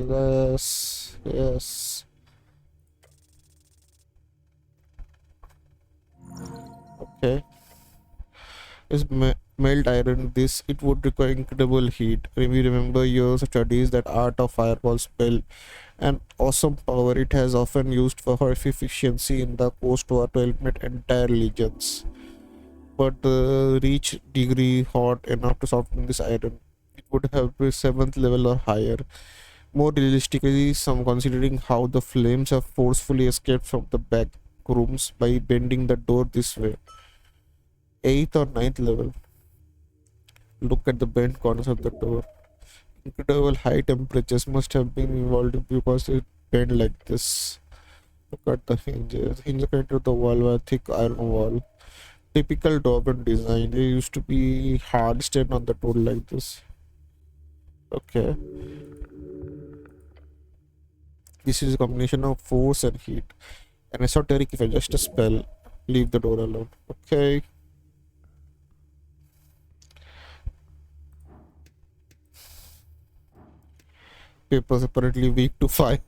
Yes, yes. Okay. is melt iron. This it would require incredible heat. We remember your studies that art of fireball spell and awesome power it has often used for her efficiency in the post-war to eliminate entire legions. But the reach degree hot enough to soften this iron. It would have been seventh level or higher. More realistically, some considering how the flames have forcefully escaped from the back rooms by bending the door this way. Eighth or ninth level. Look at the bent corners of the door. Incredible high temperatures must have been involved because it bent like this. Look at the hinges. Hinges connected to the wall were thick iron wall. Typical Doberman design. They used to be hard stand on the door like this. Okay. This is a combination of force and heat. An esoteric if I just a spell. Leave the door alone. Okay. Papers apparently weak to fire.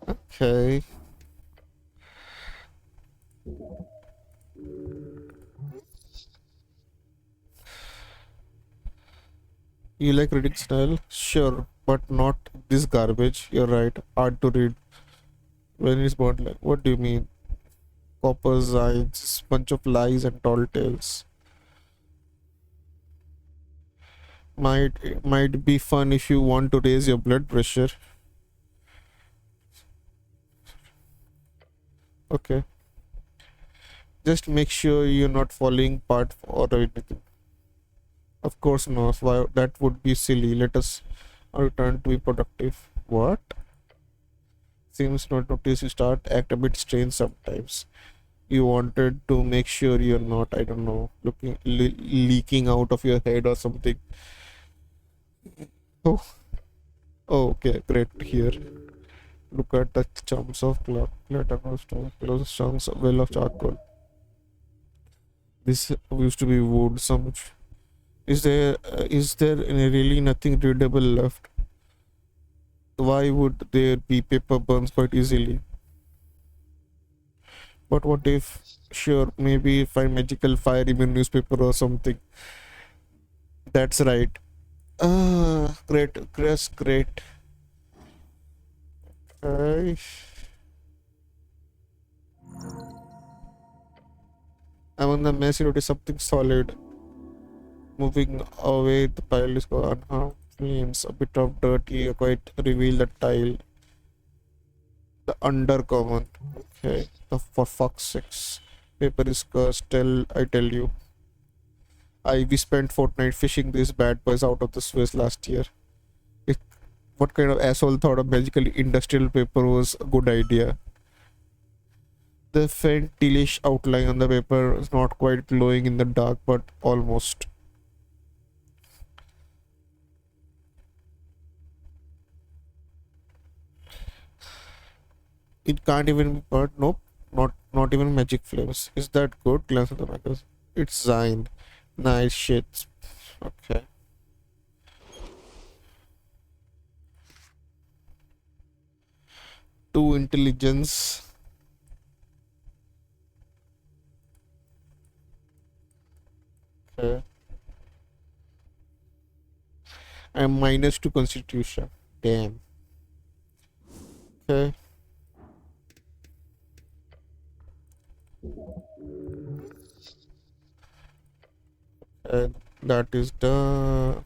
Okay. You like reading style? Sure, but not this garbage. You're right. Hard to read. When it's about like, what do you mean? Copper signs, bunch of lies and tall tales. Might be fun if you want to raise your blood pressure. Okay. Just make sure you're not falling apart or anything. Of course not. Why that would be silly. Let us return to be productive. What? Seems not notice you start act a bit strange sometimes. You wanted to make sure you're not, I don't know, leaking out of your head or something. Oh, oh, okay, great here. Look at the chunks of glitter stone, close chunks of well of charcoal. This used to be wood. Some is there really nothing readable left? Why would there be paper burns quite easily? But what if, sure, maybe find magical fire even newspaper or something. That's right. Great, Chris, great. I, I'm on the mess, you notice something solid. Moving away, the pile is gone. Flames, a bit of dirty, quite reveal the tile. The undercommon. Okay, for fuck's sakes. Paper is cursed, I tell you. We spent fortnight fishing these bad boys out of the Suez last year. It, what kind of asshole thought a magical industrial paper was a good idea? The faint tealish outline on the paper is not quite glowing in the dark, but almost. It can't even be burnt. Nope, not even magic flames. Is that good? Glance at the magazine. It's Zine. Nice shit. Okay. Two intelligence. Okay. And minus two constitution. Damn. Okay. And that is the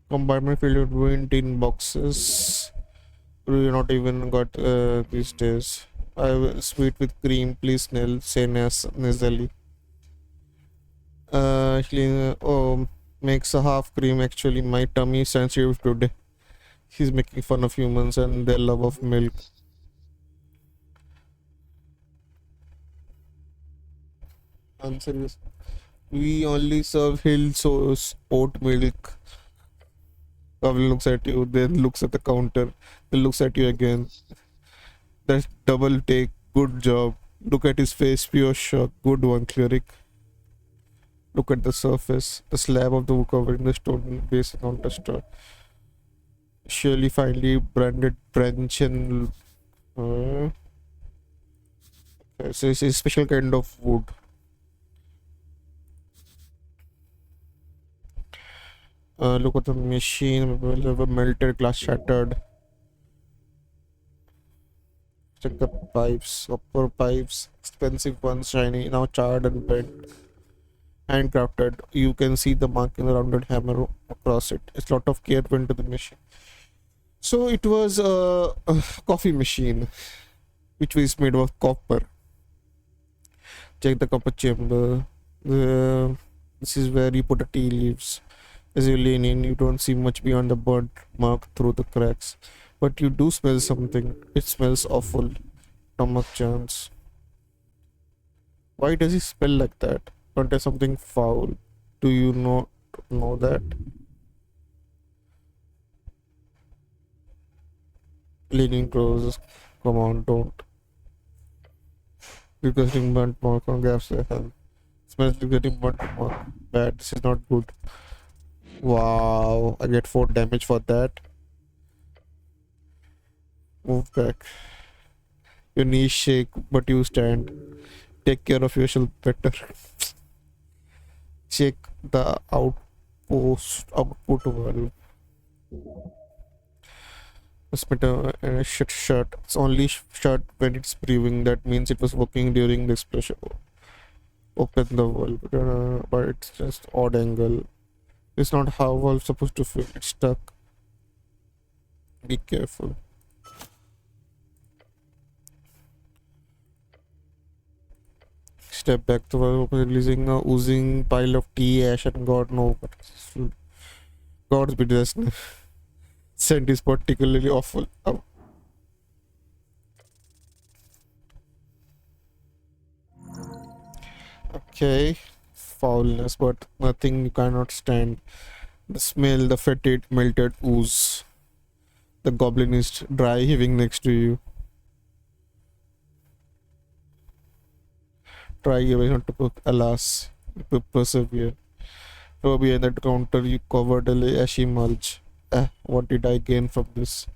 compartment filled with ruined tin boxes. We not even got these days. I will sweet with cream, please Nell, say nasally. Actually, oh, makes a half cream actually. My tummy sensitive today. He's making fun of humans and their love of milk. I'm serious. We only serve hill source oat milk. Kavil looks at you, then looks at the counter, then looks at you again. That double take, good job. Look at his face, pure shock. Good one, cleric. Look at the surface. The slab of the wood covering the stone base is not destroyed. Surely finely branded branch and it's a special kind of wood. Look at the machine. Melted glass shattered. Check the pipes. Copper pipes. Expensive ones, shiny. Now charred and bent. Handcrafted. You can see the mark in the rounded hammer across it. It's a lot of care went to the machine. So it was a coffee machine, which was made of copper. Check the copper chamber. This is where you put the tea leaves. As you lean in, you don't see much beyond the burnt mark through the cracks. But you do smell something. It smells awful. Stomach chance. Why does it smell like that? Don't there something foul? Do you know that? Leaning close. Come on, don't. Disgusting burnt mark on gas. Hell. Smells like getting burnt mark. Bad. This is not good. Wow. I get 4 damage for that. Move back. Your knees shake, but you stand. Take care of yourself better. Check the output valve. Shut. It's only shut when it's brewing. That means it was working during the explosion. Open the valve, but it's just odd angle. It's not how valve's supposed to feel. It's stuck. Be careful. Step back to valve, releasing a oozing pile of tea, ash, and God no. God's be dressed. Scent is particularly awful. Oh, okay. Foulness, but nothing you cannot stand. The smell, the fetid, melted ooze. The goblin is dry heaving next to you. Try your way not to cook. Alas, you persevere. Over behind that counter, you covered a ashy mulch. What did I gain from this?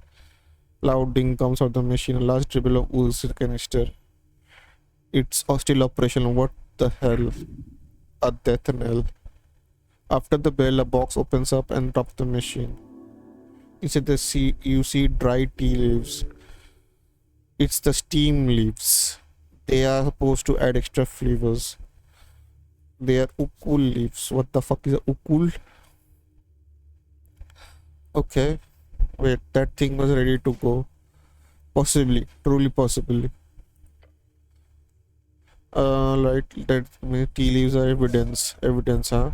Loud ding comes out the machine. A large dribble of ooze canister. It's still operational. What the hell? A death knell. After the bell, a box opens up and top the machine. Inside you see dry tea leaves. It's the steam leaves. They are supposed to add extra flavors. They are ukul leaves. What the fuck is a ukul? Okay. Wait, that thing was ready to go. Possibly. Truly possibly. Right, that tea leaves are evidence. Evidence, huh?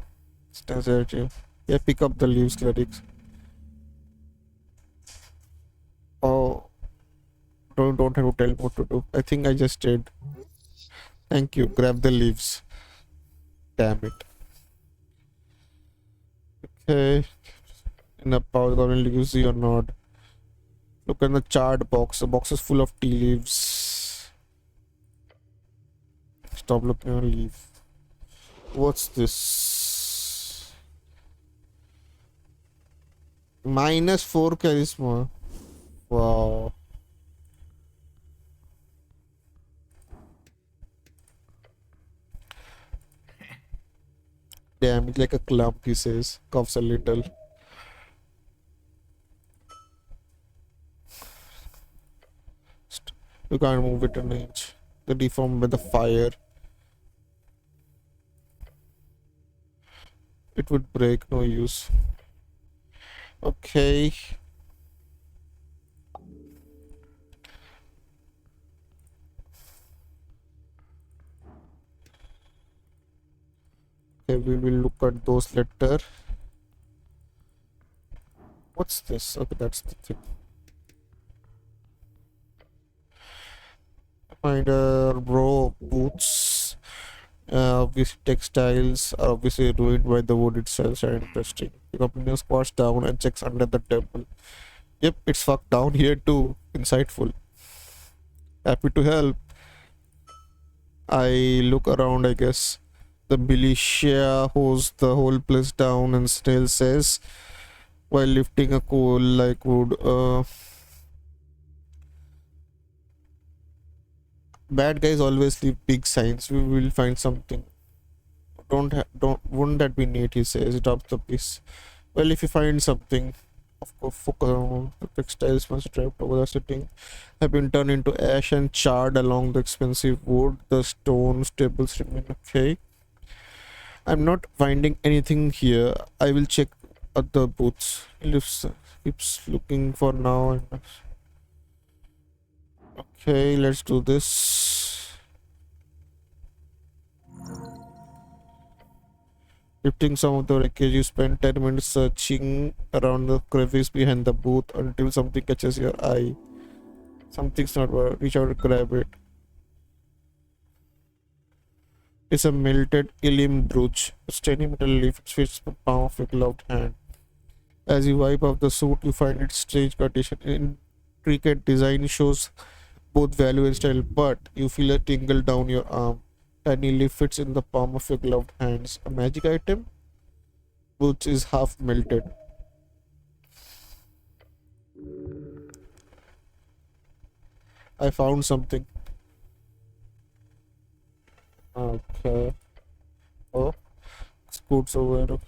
Stands at you. Yeah, pick up the leaves, clerics. Oh, don't have to tell me what to do. I think I just did. Thank you. Grab the leaves. Damn it. Okay. In a power goblin leaves or not. Look at the charred box. The box is full of tea leaves. Stop looking at a leaf. What's this? -4 charisma. Wow. Damn, it's like a clump, he says. Coughs a little. You can't move it an inch. They deformed by the fire. It would break, no use. Okay. Okay, we will look at those later. What's this? Okay, that's the thing. Find bro boots. Obviously, textiles are obviously ruined by the wood itself. And interesting. The company squats down and checks under the table. Yep, it's fucked down here too. Insightful. Happy to help. I look around, I guess. The militia hose the whole place down, and Snail says while lifting a coal like wood. Bad guys always leave big signs. We will find something. Don't wouldn't that be neat? He says. Drop the piece. Well, if you find something, of course, the textiles must trapped over the sitting have been turned into ash and charred along the expensive wood. The stone tables remain okay. I'm not finding anything here. I will check other booths. He keeps looking for now. Okay, let's do this. Lifting some of the wreckage, you spend 10 minutes searching around the crevice behind the booth until something catches your eye. Something's not right. Reach out and grab it. It's a melted Elim brooch. A tiny metal leaf. It fits the palm of your gloved hand. As you wipe off the suit, you find its strange condition. Intricate design shows both value and style, but you feel a tingle down your arm. Tiny leaf fits in the palm of your gloved hands. A magic item, which is half melted. I found something. Okay. Oh, scoots over.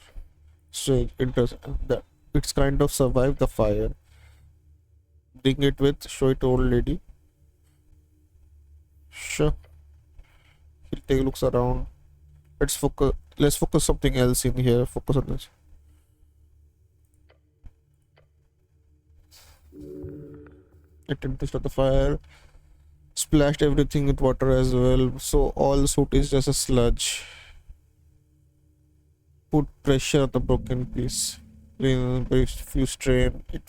Strange. Interesting. That it's kind of survived the fire. Bring it with. Show it to old lady. Sure. He'll take looks around. Let's focus. Let's focus something else in here. Focus on this. Attempt to start the fire. Splashed everything with water as well. So all suit is just a sludge. Put pressure on the broken piece. Clean very few strain. It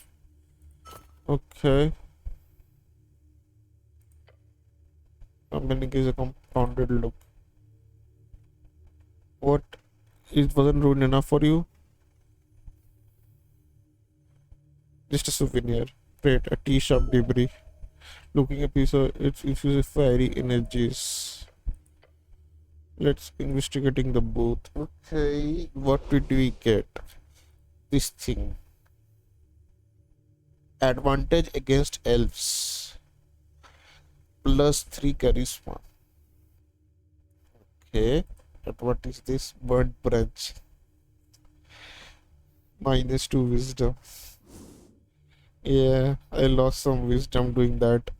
okay. Company gives a compounded look. What? It wasn't ruined enough for you? Just a souvenir. Great, a tea shop debris. Looking a piece of it infuses fiery energies. Let's investigating the booth. Okay, what did we get? This thing. Advantage against elves. +3 charisma. Okay. But what is this? Burnt branch. -2 wisdom. Yeah, I lost some wisdom doing that.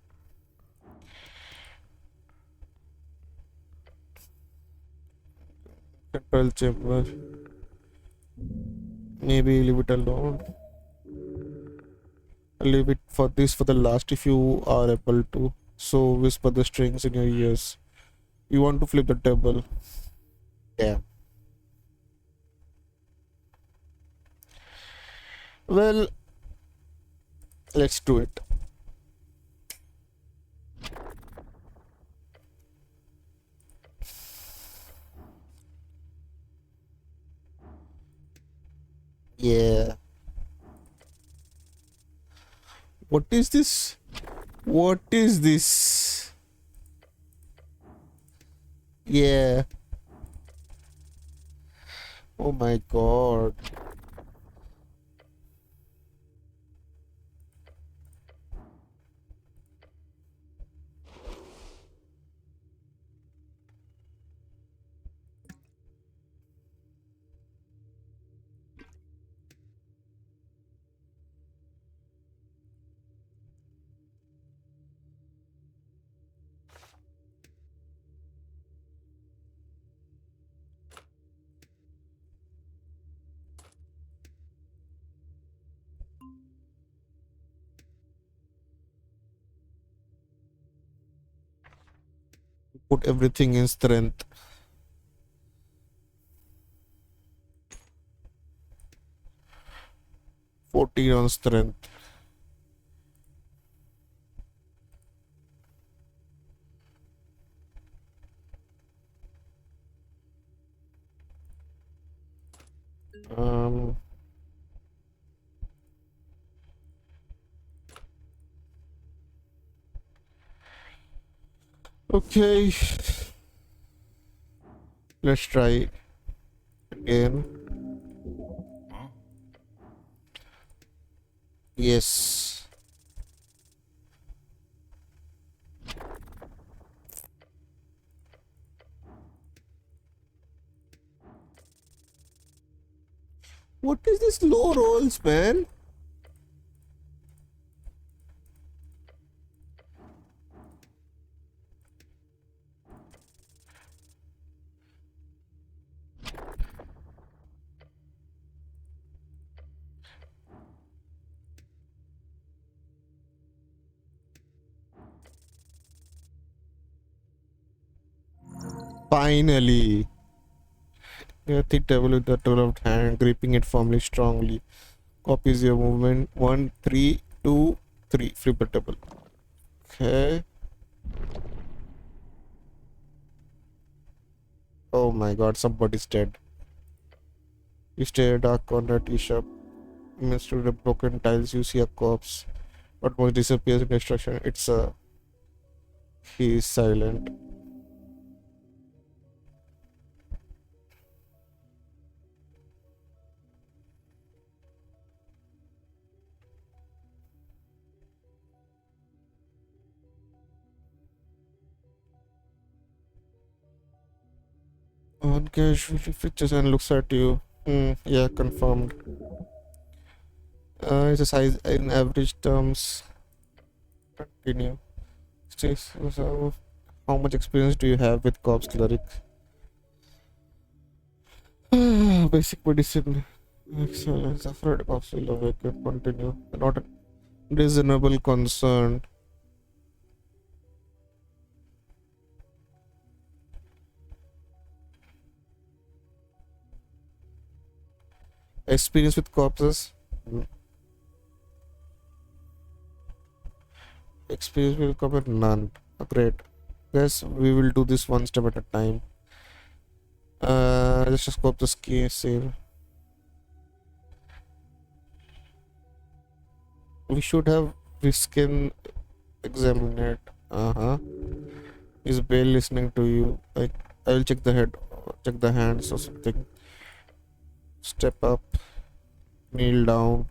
Control chamber. Maybe leave it alone. Leave it for this for the last if you are able to. So whisper the strings in your ears. You want to flip the table. Damn. Well, let's do it. Yeah. What is this? What is this? Yeah. Oh my god. Put everything in strength. 14 on strength. Um. Okay. Let's try again. Yes. What is this low rolls, man? Finally. Yeah, thick table with the developed hand, gripping it firmly, strongly. Copies your movement. 1, 3, 2, 3. Flip the table. Okay. Oh my god, somebody's dead. You stare dark corner tea shop. Midst of the broken tiles, you see a corpse. What most disappears in destruction. It's a. He is silent. One casually fixes and looks at you. Yeah, confirmed. It's a size in average terms. Continue. So, how much experience do you have with corpse cleric? Basic medicine. Excellent. Afraid corpse will awaken. Continue. Not a reasonable concern. Experience with corpses. Mm, Experience will come at none. Great. Yes, we will do this one step at a time. Let's just go up the ski save. We should have reskin examine it. Uh-huh. Is Bale listening to you? I will check the head, check the hands or something. Step up, kneel down,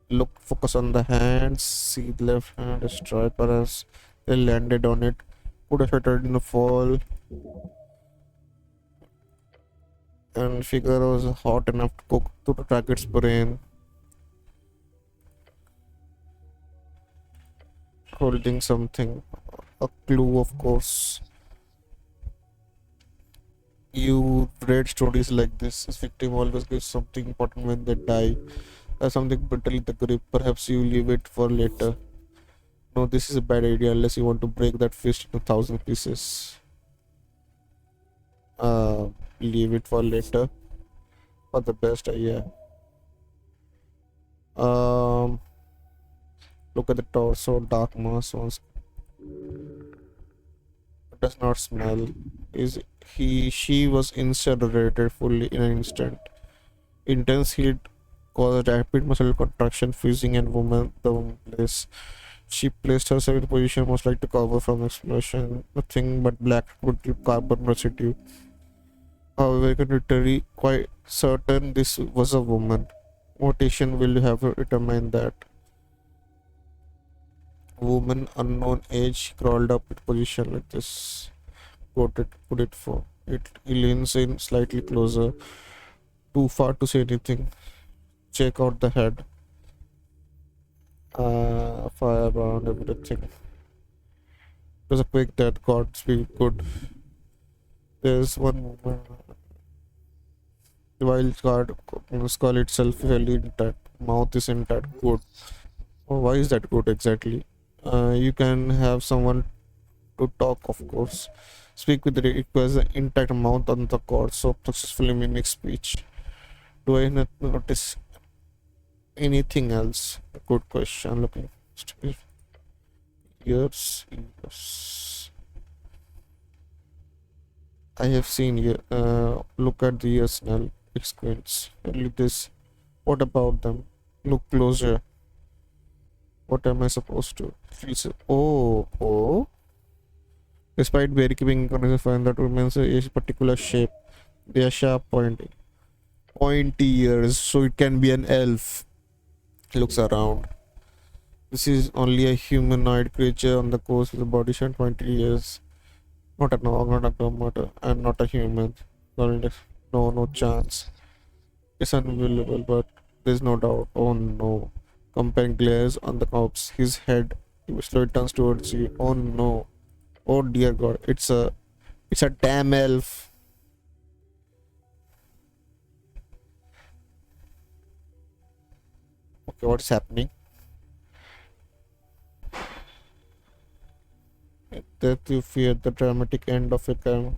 look, focus on the hands, see the left hand, destroy perhaps. They landed on it. Put a shutter in the fall and figure was hot enough to cook to track its brain. Holding something. A clue, of course. You read stories like this. This victim always gives something important when they die. Something brittle in the grip. Perhaps you leave it for later. No, this is a bad idea unless you want to break that fist into 1,000 pieces. Uh, Leave it for later. For the best idea. Um, Look at the torso. Dark mass once does not smell. Is she was incinerated fully in an instant. Intense heat caused rapid muscle contraction, freezing and woman the place. She placed herself in a position most like to cover from explosion. Nothing but black wood carbon residue. However, you can be quite certain this was a woman. Notation will have to determine that. Woman, unknown age, crawled up in position like this. Put it for. It leans in slightly closer. Too far to say anything. Check out the head. Fire around everything. It was a quick death, God speed good. There's one movement. The wild card skull itself fairly intact. Mouth is intact. Good. Oh, why is that good exactly? You can have someone to talk, of course. Speak with the requires an intact mouth on the cord, so successfully mimic speech. Do I not notice anything else? Good question. Looking. Ears. Ears. I have seen you. Look at the ears now. It squints. Look this. What about them? Look closer. What am I supposed to? Feels. Oh, oh. Despite beekeeping find that remains a particular shape. They are sharp pointy ears, so it can be an elf. Looks around. This is only a humanoid creature on the coast with a body shape 20 ears. Not a dog, not a tomato, and not a human. No, no chance. It's unbelievable, but there's no doubt. Oh no. Companion glares on the corpse. His head slowly turns towards you. Oh no. Oh dear god. It's a damn elf. Okay, what's happening? That you fear the dramatic end of a crime.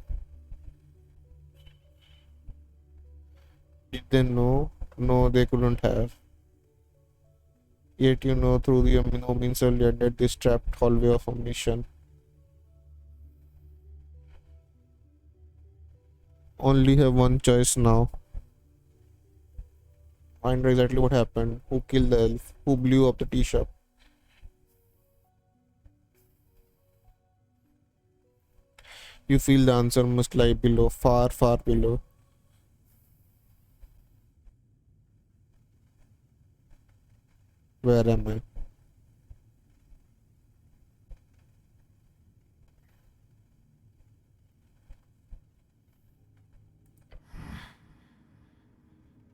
Did they know? No, they couldn't have. Yet you know through the no means earlier that this trapped hallway of a mission. Only have one choice now. Find out exactly what happened. Who killed the elf? Who blew up the tea shop? You feel the answer must lie below, far, far below. Where am I?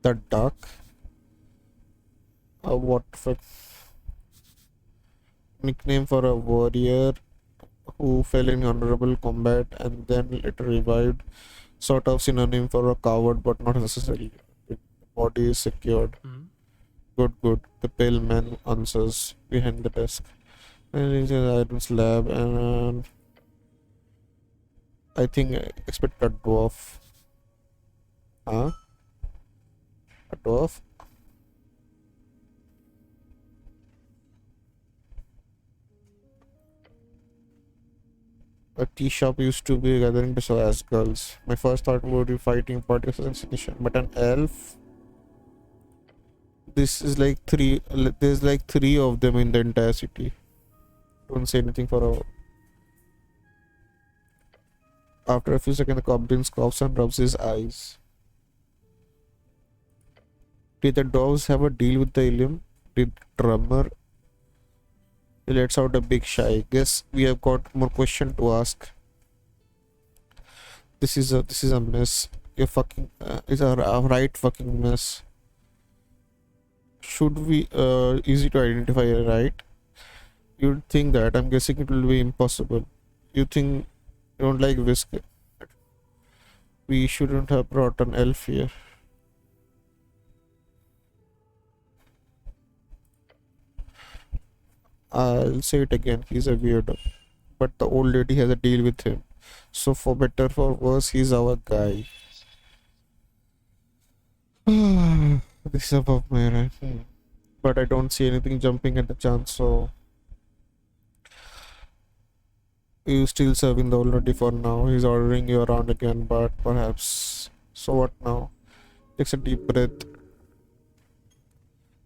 The dark? What for nickname for a warrior who fell in honorable combat and then later revived? Sort of synonym for a coward, but not necessarily. The body is secured. Good, good. The pale man answers behind the desk. And it's an iron slab, and I think I expect a dwarf. Huh? A dwarf? A tea shop used to be gathering to sell as girls. My first thought would be fighting party assassination, but an elf. This is like three. There's like three of them in the entire city. Don't say anything for a. After a few seconds, the goblin coughs and rubs his eyes. Did the doves have a deal with the Ilium? Did drummer? He lets out a big sigh. Guess we have got more question to ask. This is a mess. You fucking it's a right fucking mess. Should we easy to identify, right? You'd think that. I'm guessing it will be impossible. You think you don't like whisk? We shouldn't have brought an elf here. I'll say it again. He's a weirdo, but the old lady has a deal with him. So for better for worse, he's our guy. This is above my right. But I don't see anything jumping at the chance, so you still serving the old lady for now. He's ordering you around again, but perhaps. So what now? Takes a deep breath.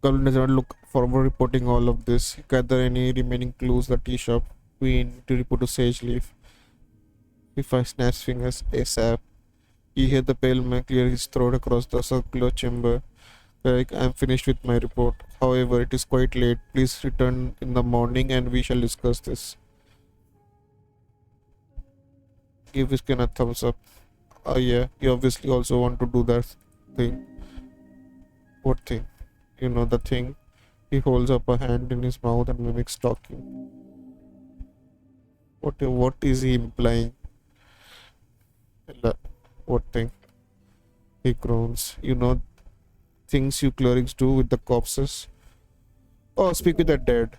Goblin does not look forward reporting all of this. Gather any remaining clues the tea shop. We need to report to Sage Leaf. If I snap fingers ASAP, you hear the pale man clear his throat across the circular chamber. Like, I'm finished with my report. However, it is quite late. Please return in the morning and we shall discuss this. Give Whiskey a thumbs up. Oh yeah, you obviously also want to do that thing. What thing? You know the thing. He holds up a hand in his mouth and mimics talking. What is he implying? What thing? He groans. You know things you clerics do with the corpses? Oh, speak with the dead.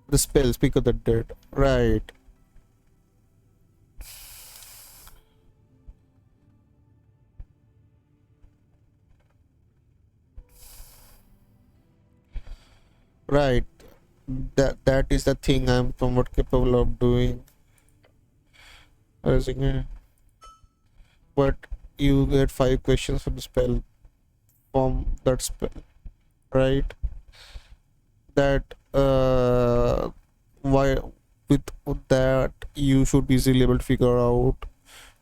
The spell, speak of the dead. Right. Right. That is the thing I'm somewhat capable of doing. But you get 5 questions for the spell from that spell, right? That why with that you should be easily able to figure out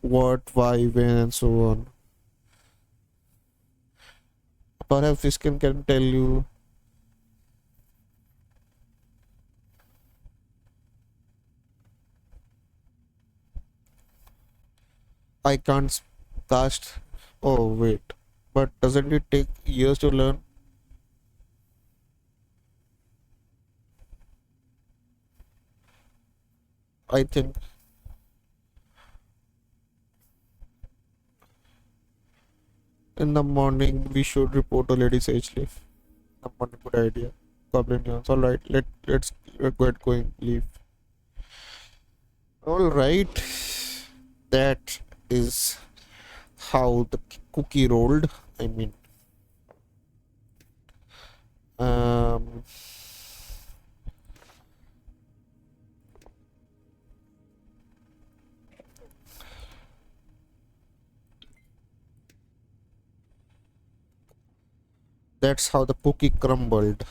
what, why, when, and so on. Perhaps this can tell you. I can't cast. Oh wait, but doesn't it take years to learn? I think in the morning we should report to Lady Sage Leaf. One good idea. Goblin Jones. All right, let's get going. Leave. All right, that is how the cookie rolled. I mean, um, that's how the cookie crumbled.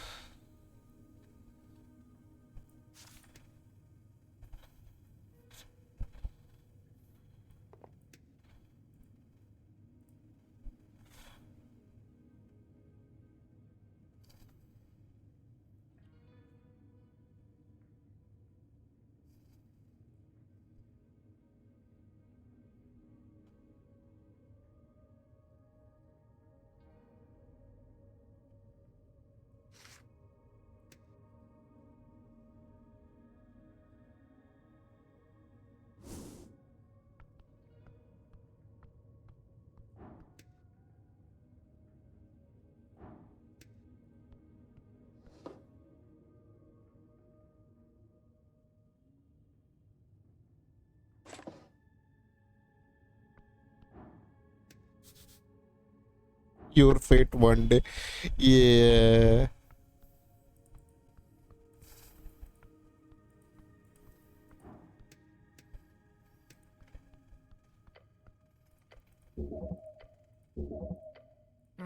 Your fate one day. Yeah. Huh?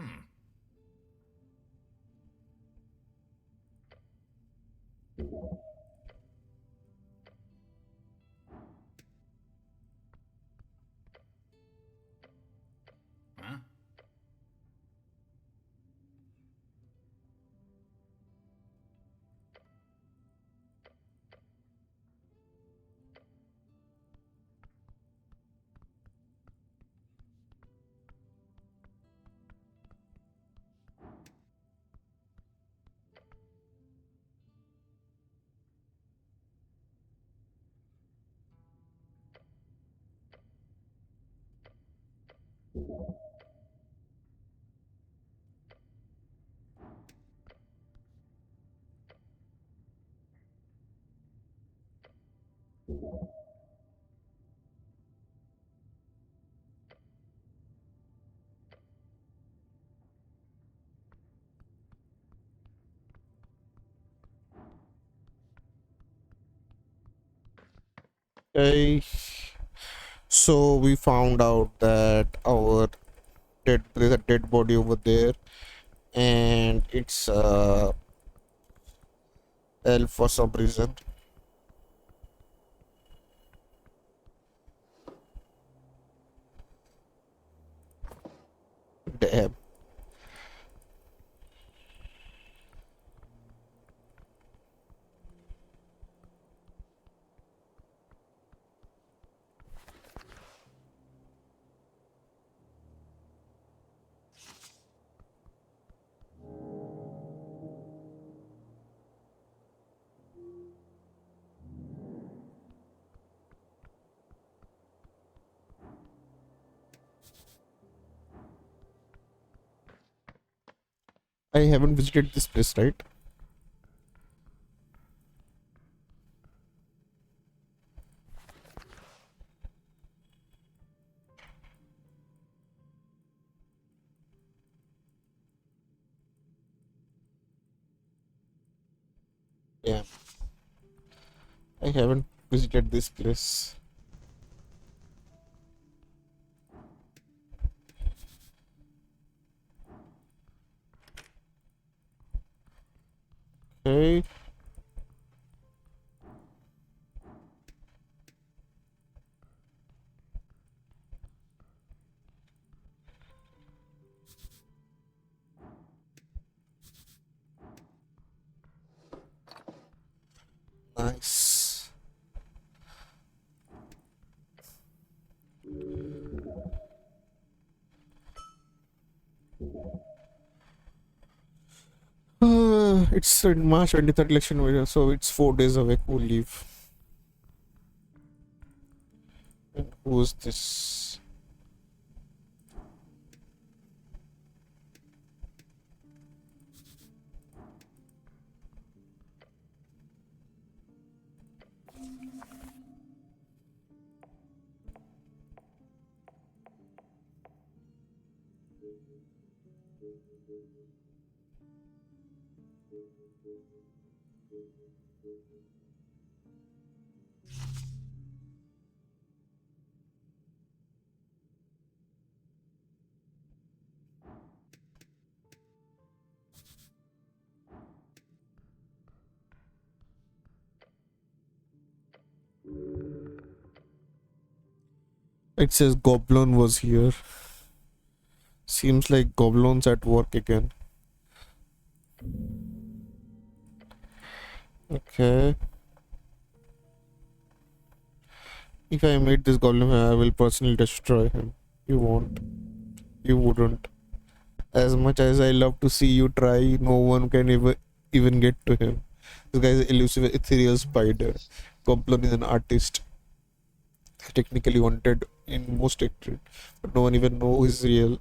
Okay. So we found out that our there's a dead body over there, and it's elf for some reason. Damn. I haven't visited this place, right? Yeah, I haven't visited this place. Okay. Nice. It's in March 23rd election year, so it's 4 days away. Cool leave. And who's this? It says Goblin was here. Seems like Goblin's at work again. Okay. If I meet this Goblin, I will personally destroy him. You won't. You wouldn't. As much as I love to see you try, no one can even get to him. This guy is an elusive ethereal spider. Goblin is an artist. Technically wanted in most actors, but no one even knows he's real.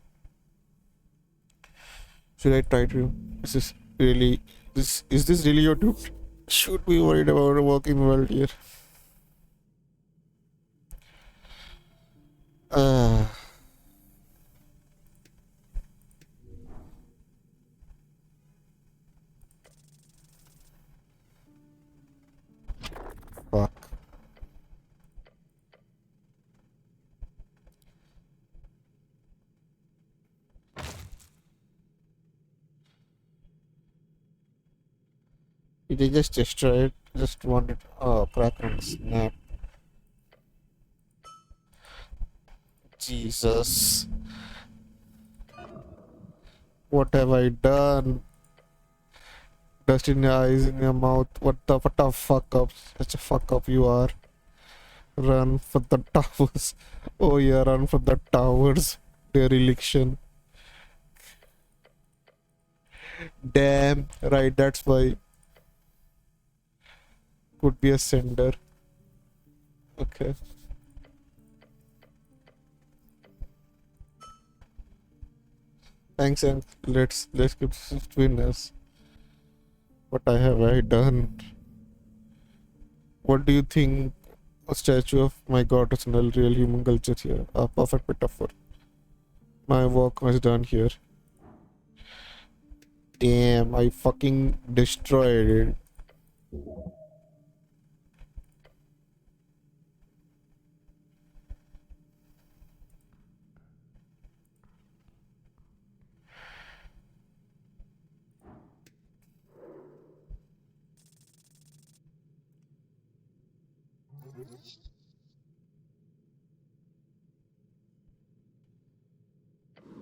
Should I try to? Is this really? Is this really your dude? Should be worried about a working world here. Ah, fuck. Did I just destroy it? Just wanted. Oh, crack and snap. Jesus. What have I done? Dust in your eyes, in your mouth. What the fuck up? Such a fuck up you are. Run for the towers. Oh yeah, run for the towers. Dereliction. Damn. Right, that's why. Could be a sender. Okay. Thanks, and let's keep between us. What have I done? What do you think? A statue of my god is real human culture here. A perfect metaphor. My work was done here. Damn, I fucking destroyed it.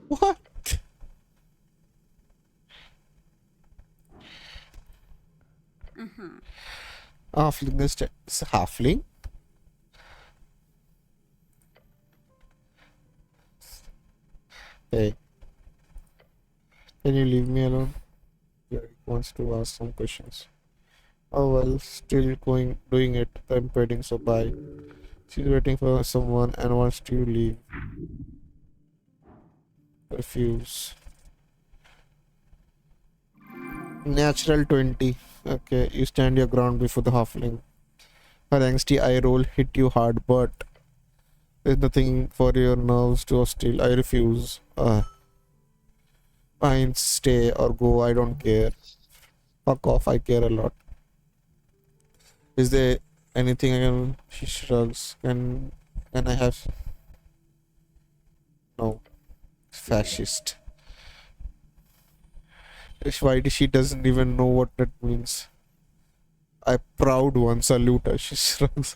What? Halfling is halfling? Hey, can you leave me alone? Yeah, he wants to ask some questions. Oh well, still doing it. I'm waiting, so bye. She's waiting for someone and wants to leave. Refuse. Natural 20. Okay, you stand your ground before the halfling. Her angsty eye roll hit you hard, but there's nothing for your nerves to hostile. I refuse. Fine, stay or go. I don't care. Fuck off. I care a lot. Is there anything I can? She shrugs. Can I have? No. Fascist. Why she doesn't even know what that means. I proud one. Salute her. She shrugs.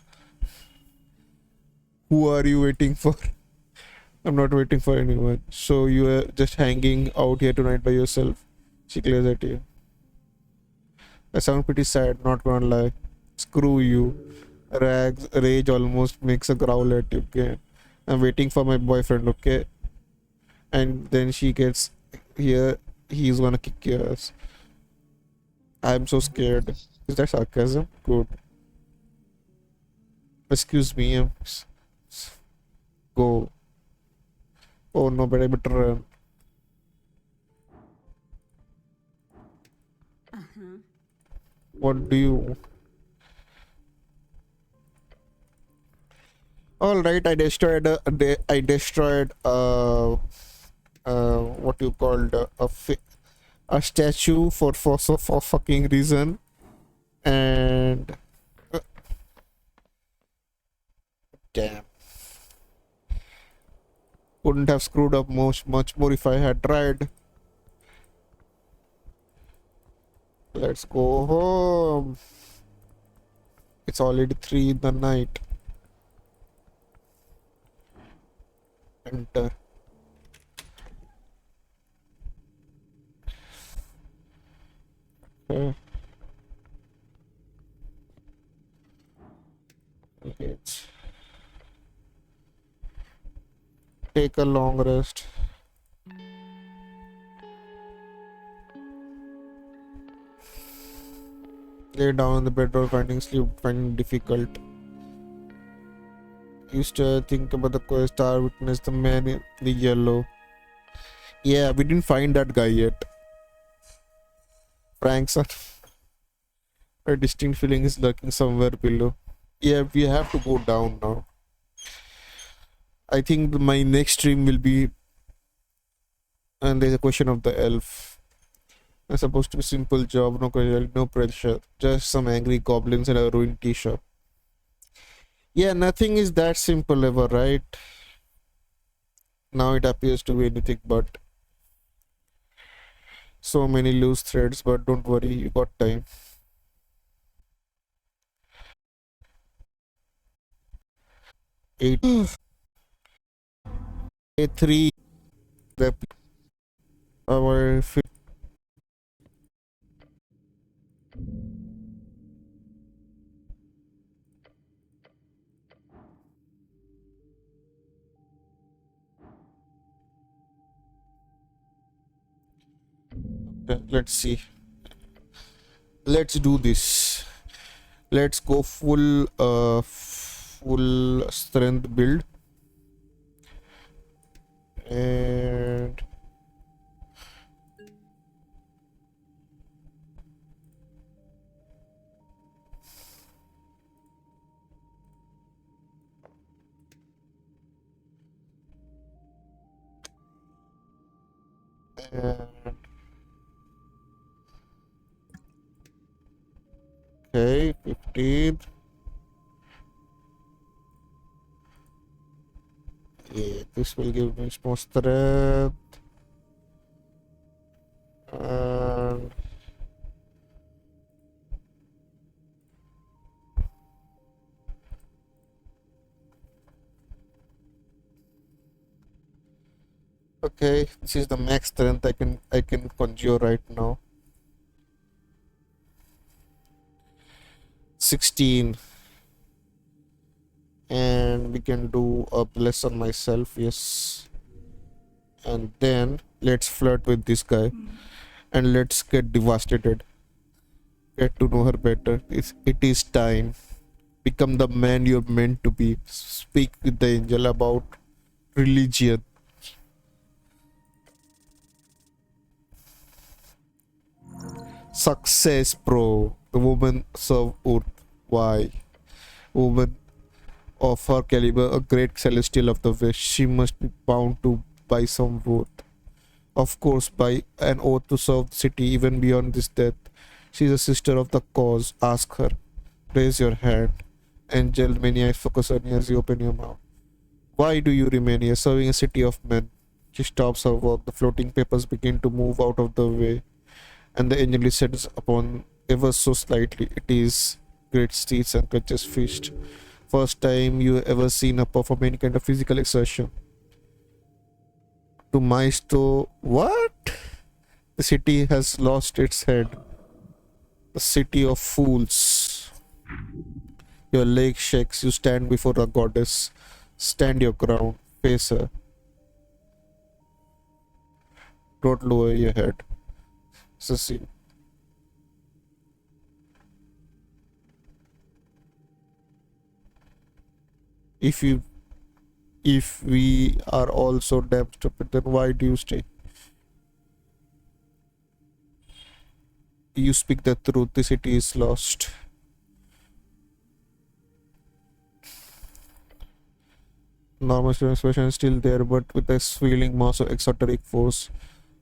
Who are you waiting for? I'm not waiting for anyone. So you are just hanging out here tonight by yourself. She glares at you. I sound pretty sad, not gonna lie. Screw you. Rage almost makes a growl at you, okay? I'm waiting for my boyfriend, okay? And then she gets here, he's gonna kick your ass. I'm so scared. Is that sarcasm? Good. Excuse me, go. Oh no, but I better run. What do you? All right, I destroyed what you called a statue for fucking reason, and uh, damn, couldn't have screwed up much more if I had tried. Let's go home. It's already 3 in the night. Enter. Okay. Let's take a long rest. Lay down on the bed or finding sleep finding difficult. Used to think about the quest star witness the man in the yellow. Yeah, we didn't find that guy yet. Pranks are a distinct feeling is lurking somewhere below. Yeah, we have to go down now. I think my next stream will be, and there's a question of the elf. It's supposed to be simple job, no pressure, just some angry goblins and a ruined t-shirt. Yeah, nothing is that simple ever, right? Now it appears to be anything but. So many loose threads, but don't worry, you got time. 8 A3 the our let's see. Let's do this. Let's go full strength build and and okay 15. Yeah, this will give me more strength and okay, this is the max strength I can conjure right now. 16, and we can do a bless on myself, yes, and then let's flirt with this guy and let's get devastated, get to know her better. It is time. Become the man you're meant to be. Speak with the angel about religion. Success, bro. The woman serve Earth. Why? Woman of her caliber, a great celestial of the West, she must be bound to by some oath. Of course, by an oath to serve the city even beyond this death. She is a sister of the cause. Ask her. Raise your hand. Angel, many eyes focus on you as you open your mouth. Why do you remain here, serving a city of men? She stops her work. The floating papers begin to move out of the way, and the angel descends upon ever so slightly. It is great steeds and catches fish. First time you ever seen her perform any kind of physical exertion. To my store, what? The city has lost its head. The city of fools. Your leg shakes. You stand before a goddess. Stand your ground. Face her. Don't lower your head. Sissy. If you if we are all so damn stupid, then why do you stay? You speak the truth. The city is lost. Normal expression is still there, but with this feeling mass of exoteric force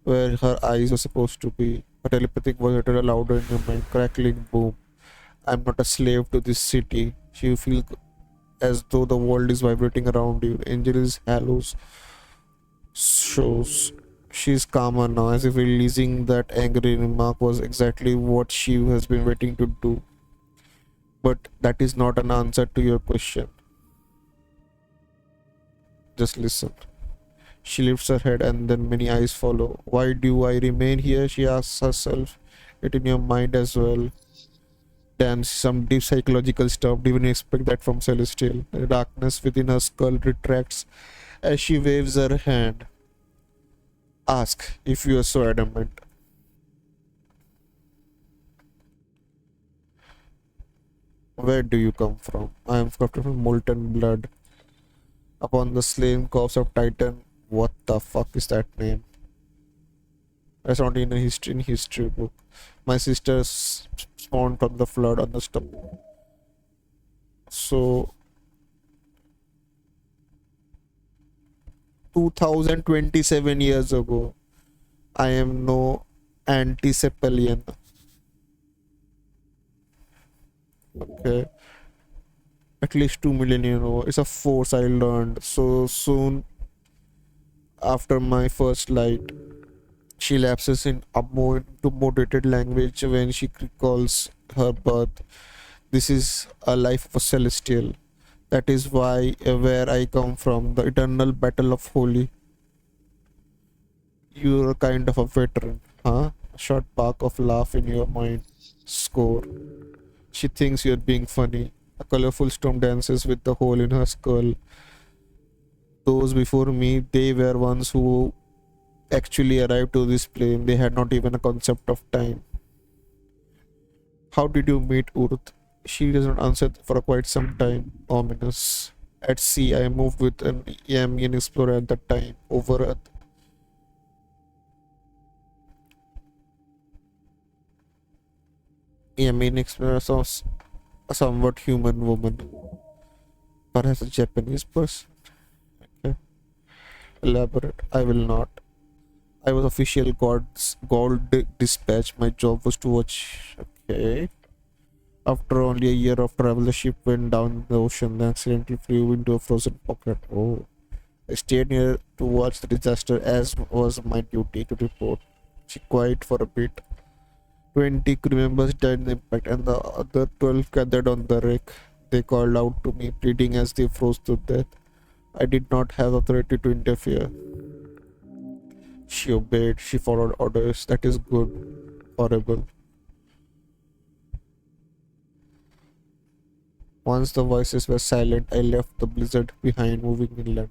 where her eyes are supposed to be. A telepathic voice uttered louder in your mind, crackling boom. I'm not a slave to this city. You feel as though the world is vibrating around you. Angel's halos shows. She's calmer now, as if releasing that angry remark was exactly what she has been waiting to do. But that is not an answer to your question. Just listen. She lifts her head and then many eyes follow. Why do I remain here? She asks herself. It in your mind as well. Damn, some deep psychological stuff. Didn't even expect that from Celestial. The darkness within her skull retracts as she waves her hand. Ask if you are so adamant. Where do you come from? I am from molten blood. Upon the slain corpse of Titan. What the fuck is that name? That's not in a history book. My sisters spawned from the flood on the stump. So 2027 years ago, I am no anti-Cephallian. Okay, at least 2 million years ago. It's a force I learned so soon after my first light. She lapses in a more into moderated language when she recalls her birth. This is a life of a celestial. That is why where I come from, the eternal battle of holy. You're a kind of a veteran, huh? A short bark of laugh in your mind. Score. She thinks you're being funny. A colorful storm dances with the hole in her skull. Those before me, they were ones who actually arrived to this plane. They had not even a concept of time. How did you meet Urth? She doesn't answer for quite some time. Ominous. At sea, I moved with an Yamian explorer at the time. Over Earth. Yamian explorer was a somewhat human woman. Perhaps a Japanese person. Okay. Elaborate. I will not. I was official gold dispatch. My job was to watch. Okay. After only a year of travel, the ship went down the ocean and accidentally flew into a frozen pocket. Oh. I stayed near to watch the disaster as was my duty to report. She quiet for a bit. 20 crew members died in the impact and the other 12 gathered on the wreck. They called out to me, pleading as they froze to death. I did not have authority to interfere. She obeyed. She followed orders. That is good. Horrible. Once the voices were silent, I left the blizzard behind, moving inland.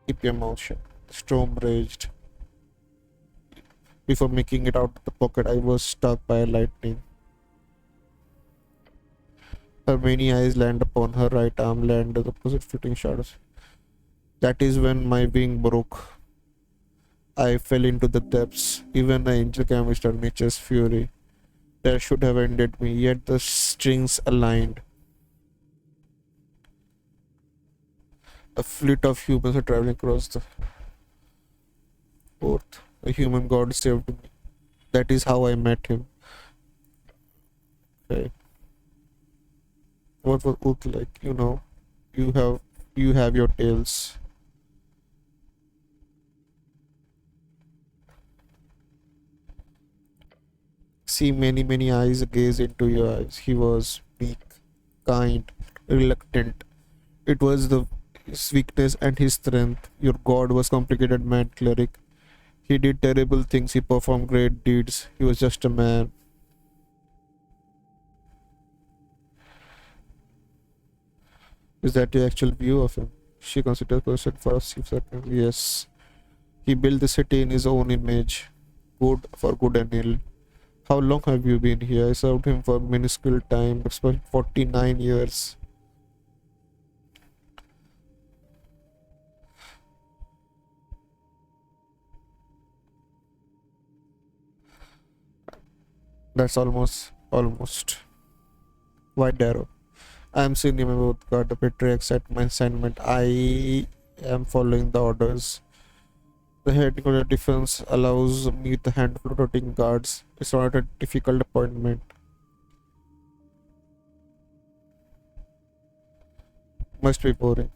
Keep your mouth shut. The storm raged. Before making it out of the pocket, I was struck by lightning. Her many eyes land upon her right arm, land the opposite fleeting shadows. That is when my wing broke. I fell into the depths. Even an angel can withstand nature's fury. That should have ended me, yet the strings aligned. A fleet of humans were traveling across the earth. A human god saved me. That is how I met him. Okay. What was Urk like? You have you have your tales. See many eyes gaze into your eyes. He was meek, kind. reluctant. It was the his weakness and his strength. Your god was complicated man cleric. He did terrible things, he performed great deeds. He was just a man. Is that your actual view of him? She considered person for a few seconds. Yes. He built the city in his own image. Good for good and ill. How long have you been here? I served him for minuscule time, about 49 years. That's almost. White Darrow. I am senior member of God. The patriarch set my assignment. I am following the orders. The headquarter defense allows me to handle rotating guards. It's not a difficult appointment. Must be boring.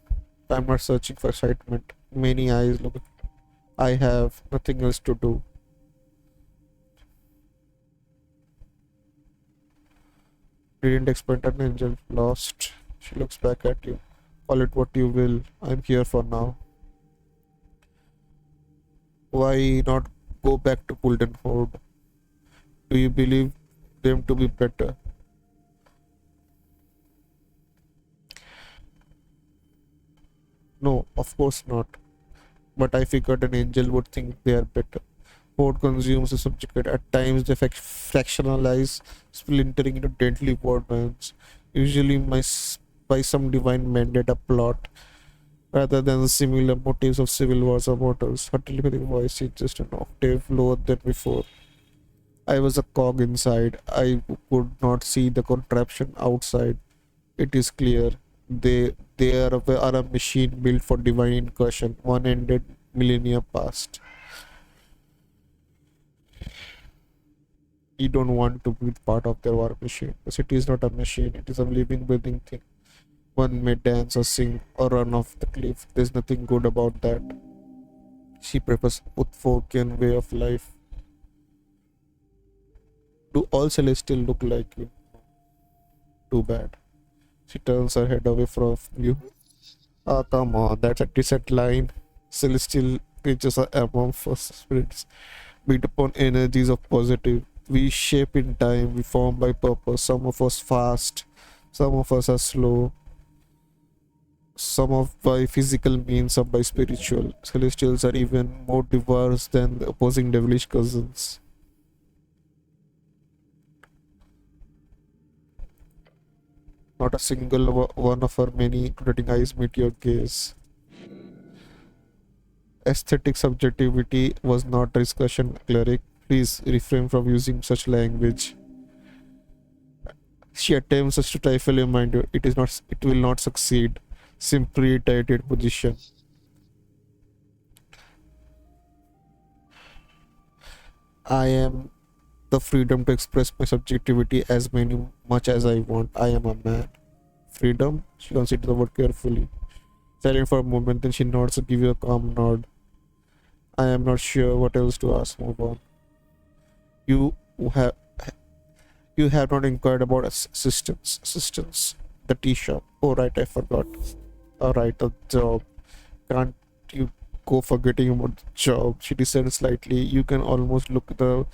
I'm not searching for excitement. Many eyes look. I have nothing else to do. Didn't expect an angel. Lost. She looks back at you. Call it what you will. I'm here for now. Why not go back to Golden Horde? Do you believe them to be better? No, of course not. But I figured an angel would think they are better. Horde consumes the subject. At times they fractionalize, splintering into deadly warbands, usually by some divine mandate, a plot, rather than the similar motives of civil wars or mortals. Her telepathic voice is just an octave lower than before. I was a cog inside. I could not see the contraption outside. It is clear. They are a machine built for divine incursion. One ended millennia past. You don't want to be part of their war machine. The city is not a machine, it is a living, breathing thing. One may dance or sing or run off the cliff. There's nothing good about that. She prefers Utforkian way of life. Do all Celestial look like you? Too bad. She turns her head away from you. Ah, come on, that's a decent line. Celestial creatures are amorphous spirits, built upon energies of positive. We shape in time, we form by purpose. Some of us fast, some of us are slow, some of by physical means, some by spiritual. Celestials are even more diverse than the opposing devilish cousins. Not a single one of her many including eyes meet your gaze. Aesthetic subjectivity was not a discussion, cleric. Please refrain from using such language. She attempts to stifle your mind. It is not. It will not succeed. Simply reiterated position. I am the freedom to express my subjectivity as many much as I want. I am a man. Freedom? She considered the word carefully. Silent for a moment, then she nods to give you a calm nod. I am not sure what else to ask. Move on. You have you have not inquired about assistance. Assistance. The tea shop. Oh right, I forgot. Alright, a job. Can't you go forgetting about the job? She descends slightly. You can almost look the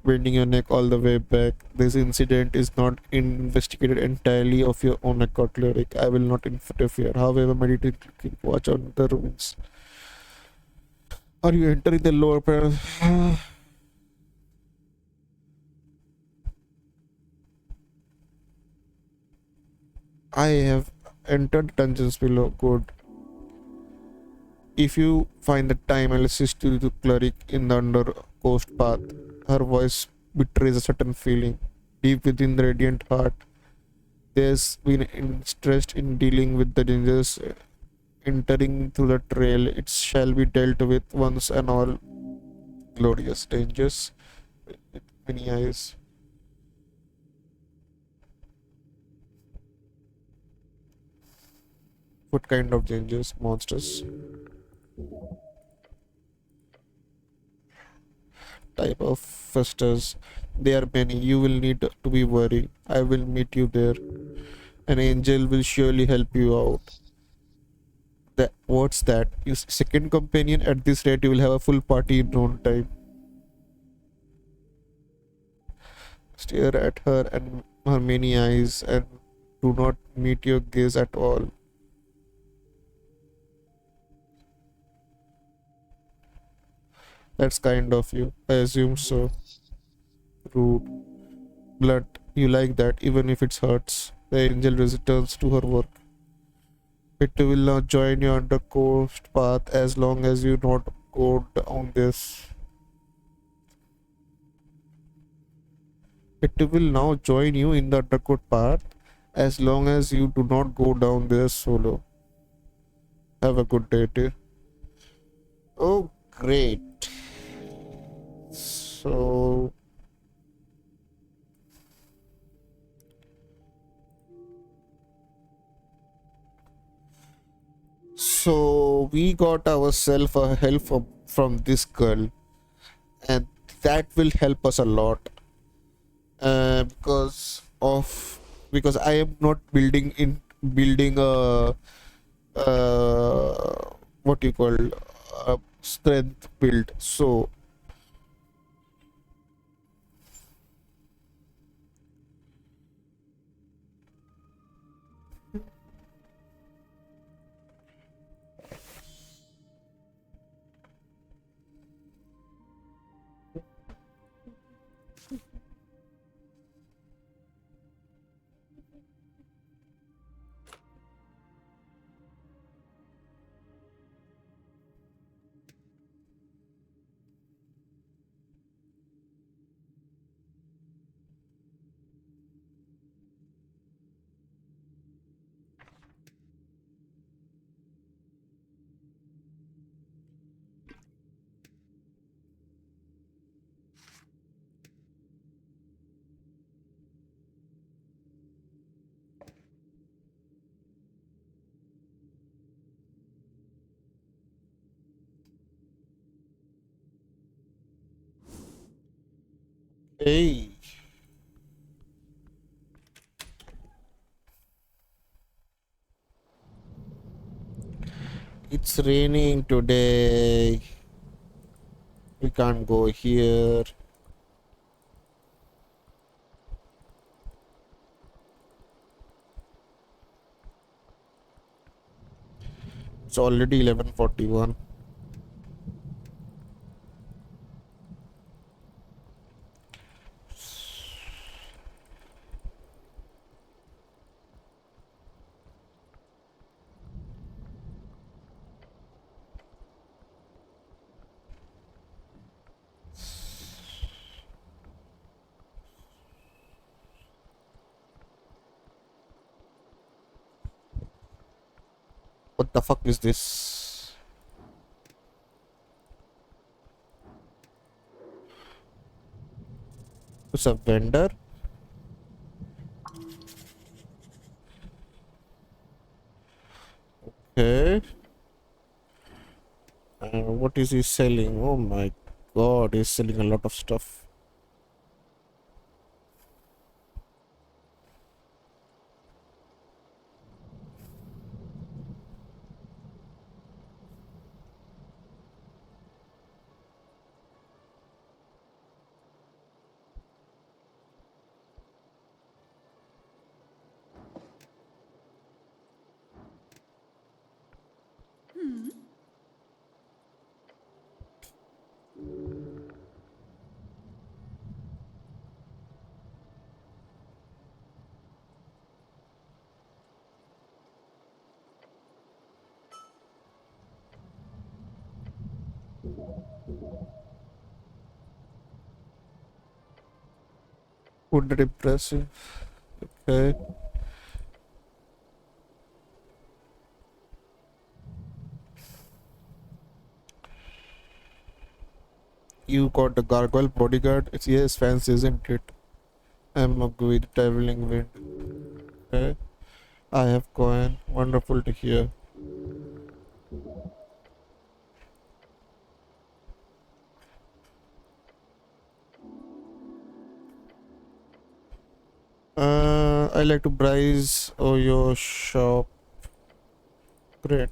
bending your neck all the way back. This incident is not investigated entirely of your own accord, cleric. I will not interfere. However, meditate, keep watch on the ruins. Are you entering the lower part? I have entered dungeons below. Good. If you find the time, I'll assist you to cleric in the undercoast path. Her voice betrays a certain feeling. Deep within the radiant heart, there's been interest in dealing with the dangers entering through the trail. It shall be dealt with once and all. Glorious dangers with many eyes. What kind of dangers? Monsters? Type of festers. There are many. You will need to be worried. I will meet you there. An angel will surely help you out. That what's that? Your second companion. At this rate, you will have a full party in no time. Stare at her and her many eyes and do not meet your gaze at all. That's kind of you. I assume so. Rude. Blunt. You like that, even if it hurts. The angel returns to her work. It will not join you on the coast path as long as you not go down this. It will now join you in the undercoat path as long as you do not go down there solo. Have a good day, dear. Oh, great. So, so we got ourselves a help from this girl, and that will help us a lot. Because of because I am not building a what you call strength build. So hey, it's raining today. We can't go here. It's already 11:41. What the fuck is this? It's a vendor. Okay. And what is he selling? Oh my god, he's selling a lot of stuff. Wounded impressive. Okay. You got the gargoyle bodyguard. It's yes, fancy, isn't it? I'm a with traveling wind. Okay. I have coin. Wonderful to hear. I I like to browse your shop. Great.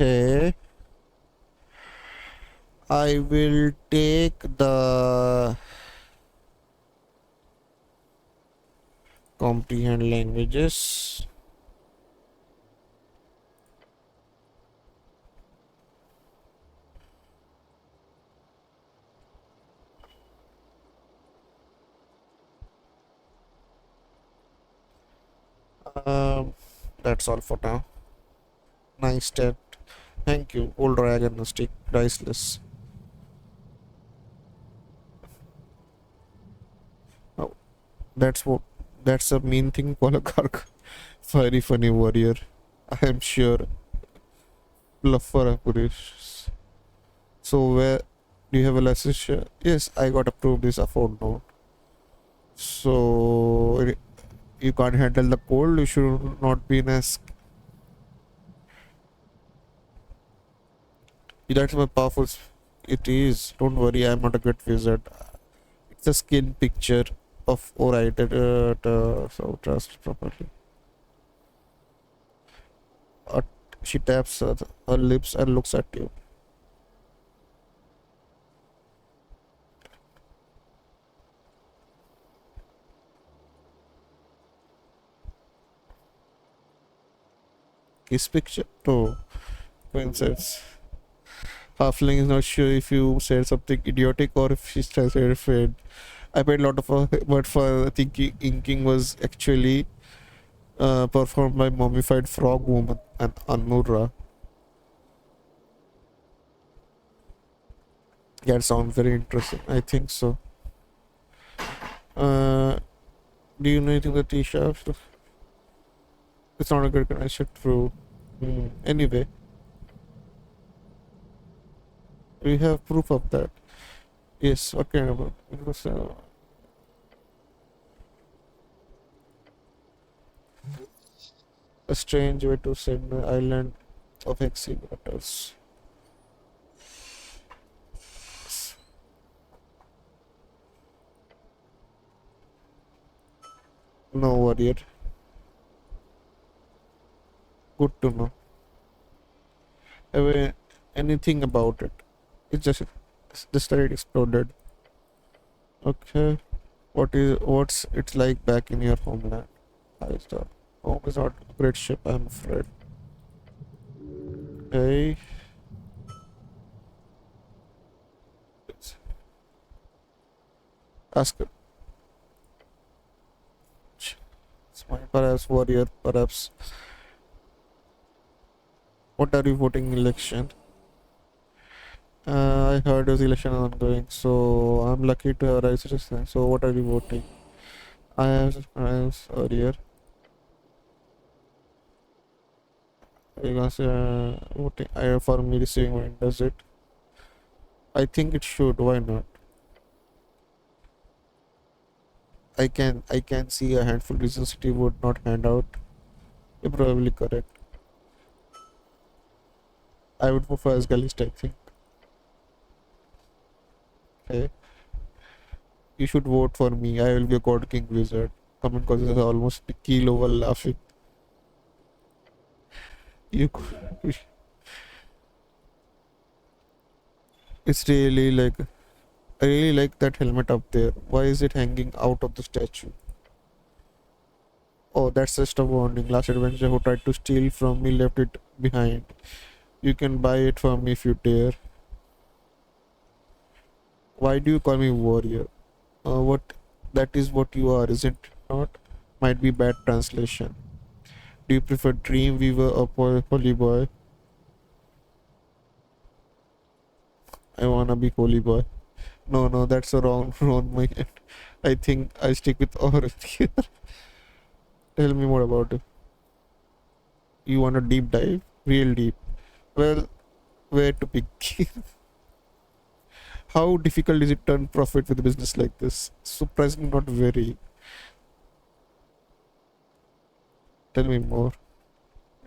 Okay. I will take the comprehend languages. Um, that's all for now. Nice chat. Thank you. Old dragon stick, priceless. Oh, that's what. That's a mean thing, Polakark. Very funny warrior. I am sure. Fluffer Akurish. So where do you have a license? Yes, I got approved this afford note. So you can't handle the cold. You should not be in a. That's my powerful. It is. Don't worry. I'm not a good wizard. It's a skin picture of alright. So trust properly. Uh, she taps her lips and looks at you. Kiss picture? No. Coincidence. Halfling is not sure if you said something idiotic or if she's terrified. I paid a lot of but for thinking inking was actually performed by mummified frog woman and Anura. Yeah, it sounds very interesting. I think so. Uh, do you know anything that Tisha? It's not a good connection through. Anyway, we have proof of that. Yes, what kind of it was a strange way to send the island of Hexy waters. No warrior. Good to know. Have anything about it? It's just the star exploded. Okay. What's it's like back in your homeland? Hi star. Home is not a great ship, I'm afraid. Okay. Ask it's my perhaps warrior, perhaps. What are you voting election? I heard there's election ongoing, so I'm lucky to have rice resistance. So what are you voting? I have earlier. Because voting I for me receiving one does it? I think it should. Why not? I can see a handful reasons city would not hand out. You're probably correct. I would vote for Asgalist, I think. Okay. You should vote for me. I will be a God King wizard. Comment causes almost keel over laughing. You it's really like I really like that helmet up there. Why is it hanging out of the statue? Oh, that's just a warning. Last adventure who tried to steal from me left it behind. You can buy it from me if you dare. Why do you call me warrior? What that is what you are, isn't not? Might be bad translation. Do you prefer dream weaver or holy boy? I wanna be holy boy. No, no, that's a wrong my end. I think I stick with orange here. Tell me more about it. You want a deep dive? Real deep. Well, where to begin? How difficult is it to turn profit with a business like this? Surprisingly, not very. Tell me more.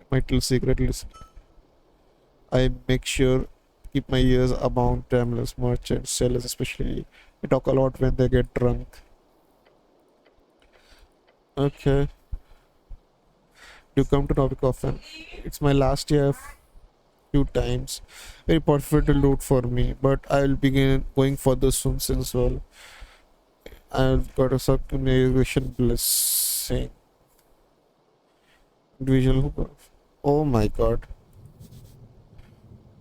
My little secret is I make sure keep my ears about gamblers, merchants, sellers especially. They talk a lot when they get drunk. Okay. Do you come to topic often? It's my last year few times. Very perfect to loot for me, but I'll begin going further soon since well. I've got a circumnavigation blessing. Individual hookup. Oh my god.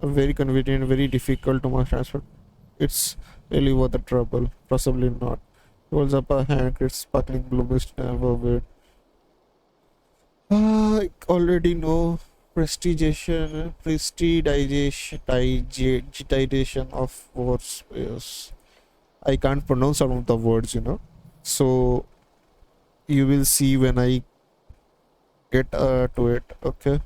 A very convenient, very difficult to mass transfer. It's really worth the trouble. Possibly not. Holds up a hand, it's sparkling blue mist never weird. I already know prestigization of words. Yes. I can't pronounce some of the words, you know. So you will see when I get to it. Okay.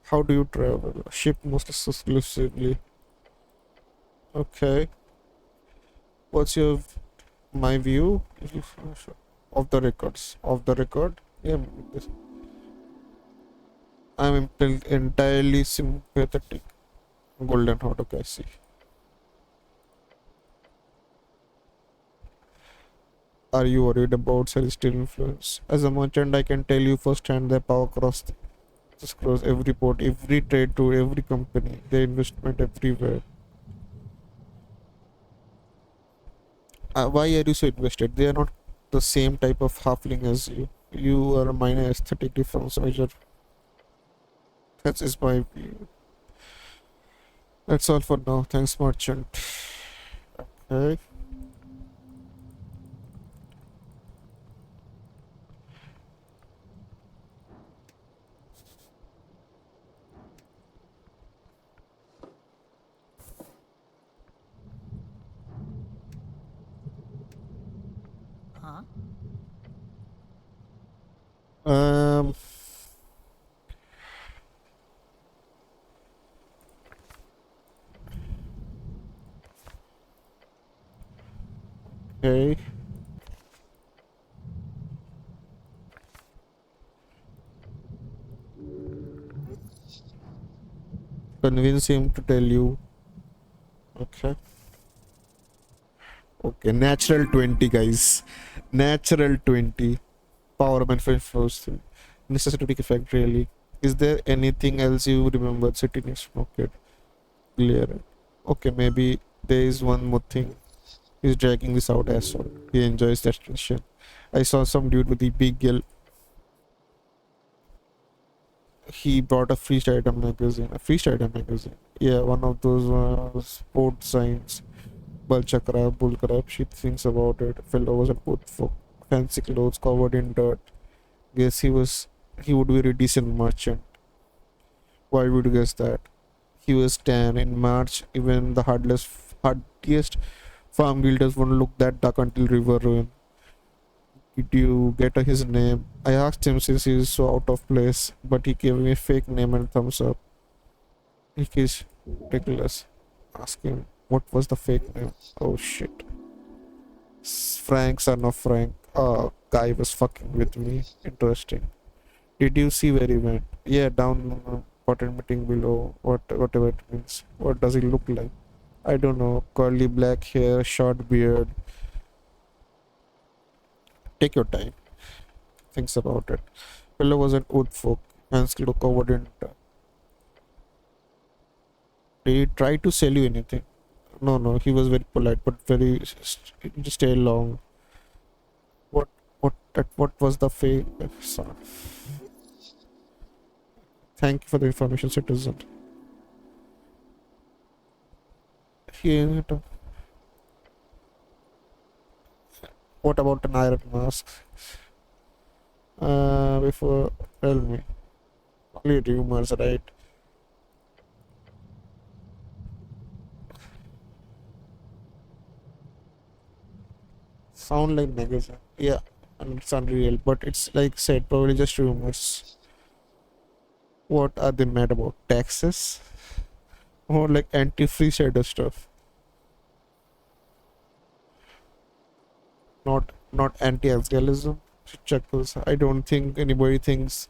How do you travel? Ship most exclusively. Okay. What's your my view of the records? Of the record? Yeah, I'm entirely sympathetic. Golden heart. Okay, I see. Are you worried about celestial influence? As a merchant, I can tell you firsthand their power across every port, every trade to every company, their investment everywhere. Why are you so invested? They are not the same type of halfling as you. You are a minor aesthetic difference major. That is my view. That's all for now. Thanks, merchant. Okay. Huh? Um. Okay. Convince him to tell you. Okay. Okay. Natural 20, guys. Natural 20. Power benefit flows through. Necessity effect, really. Is there anything else you remember sitting in smoke it? Clear. Okay, maybe there is one more thing. He's dragging this out as well. He enjoys that tension. I saw some dude with the big yell. He brought a freestyle item magazine. A freestyle item magazine. Yeah, one of those sport signs. Balchakra, bullcrap. She thinks about it. Fellow was a boot for fancy clothes covered in dirt. Guess he would be a decent merchant. Why would you guess that? He was tan in March. Even the hardiest farm builders wouldn't look that dark until river ruin. Did you get his name? I asked him since he is so out of place, but he gave me a fake name and thumbs up. He is ridiculous. Ask him what was the fake name. Oh shit. Frank, son of Frank. Guy was fucking with me. Interesting. Did you see where he went? Yeah, down button meeting below. Whatever it means. What does he look like? I don't know. Curly black hair, short beard. Take your time. Thinks about it. Fellow was an old folk and still covered in. Did he try to sell you anything? No, no. He was very polite, but very stay long. What? What was the fake? Sorry. Thank you for the information, citizen. He, what about an iron mask? Before, tell me. Only rumors, right? Sound like magazine. Yeah. and it's unreal, but it's like said, probably just rumors. What are they mad about? Taxes? Or like anti-free shadow stuff? Not anti-exalism. She chuckles. I don't think anybody thinks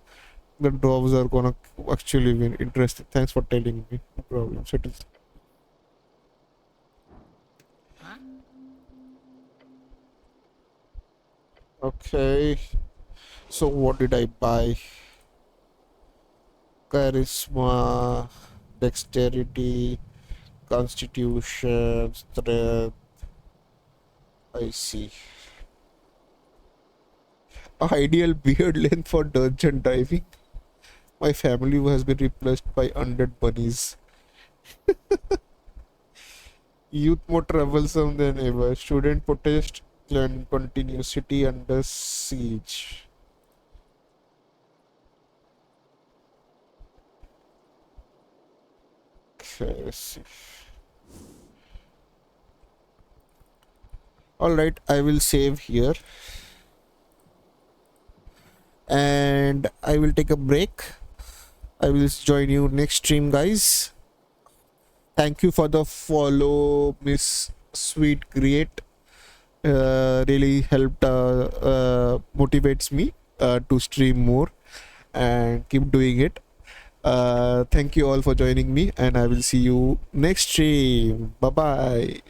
the doves are gonna actually win. Interesting. Thanks for telling me. No problem. Settle. Huh? Okay. So what did I buy? Charisma, dexterity, constitution, strength. I see. Ideal beard length for dungeon diving. My family has been replaced by undead bunnies. Youth more troublesome than ever. Student protest and continue. City under siege. Okay, let's see. Alright, I will save here and I will take a break. I will join you next stream, guys. Thank you for the follow, Miss Sweet Create. Really helped motivates me to stream more and keep doing it. Thank you all for joining me, and I will see you next stream. Bye bye.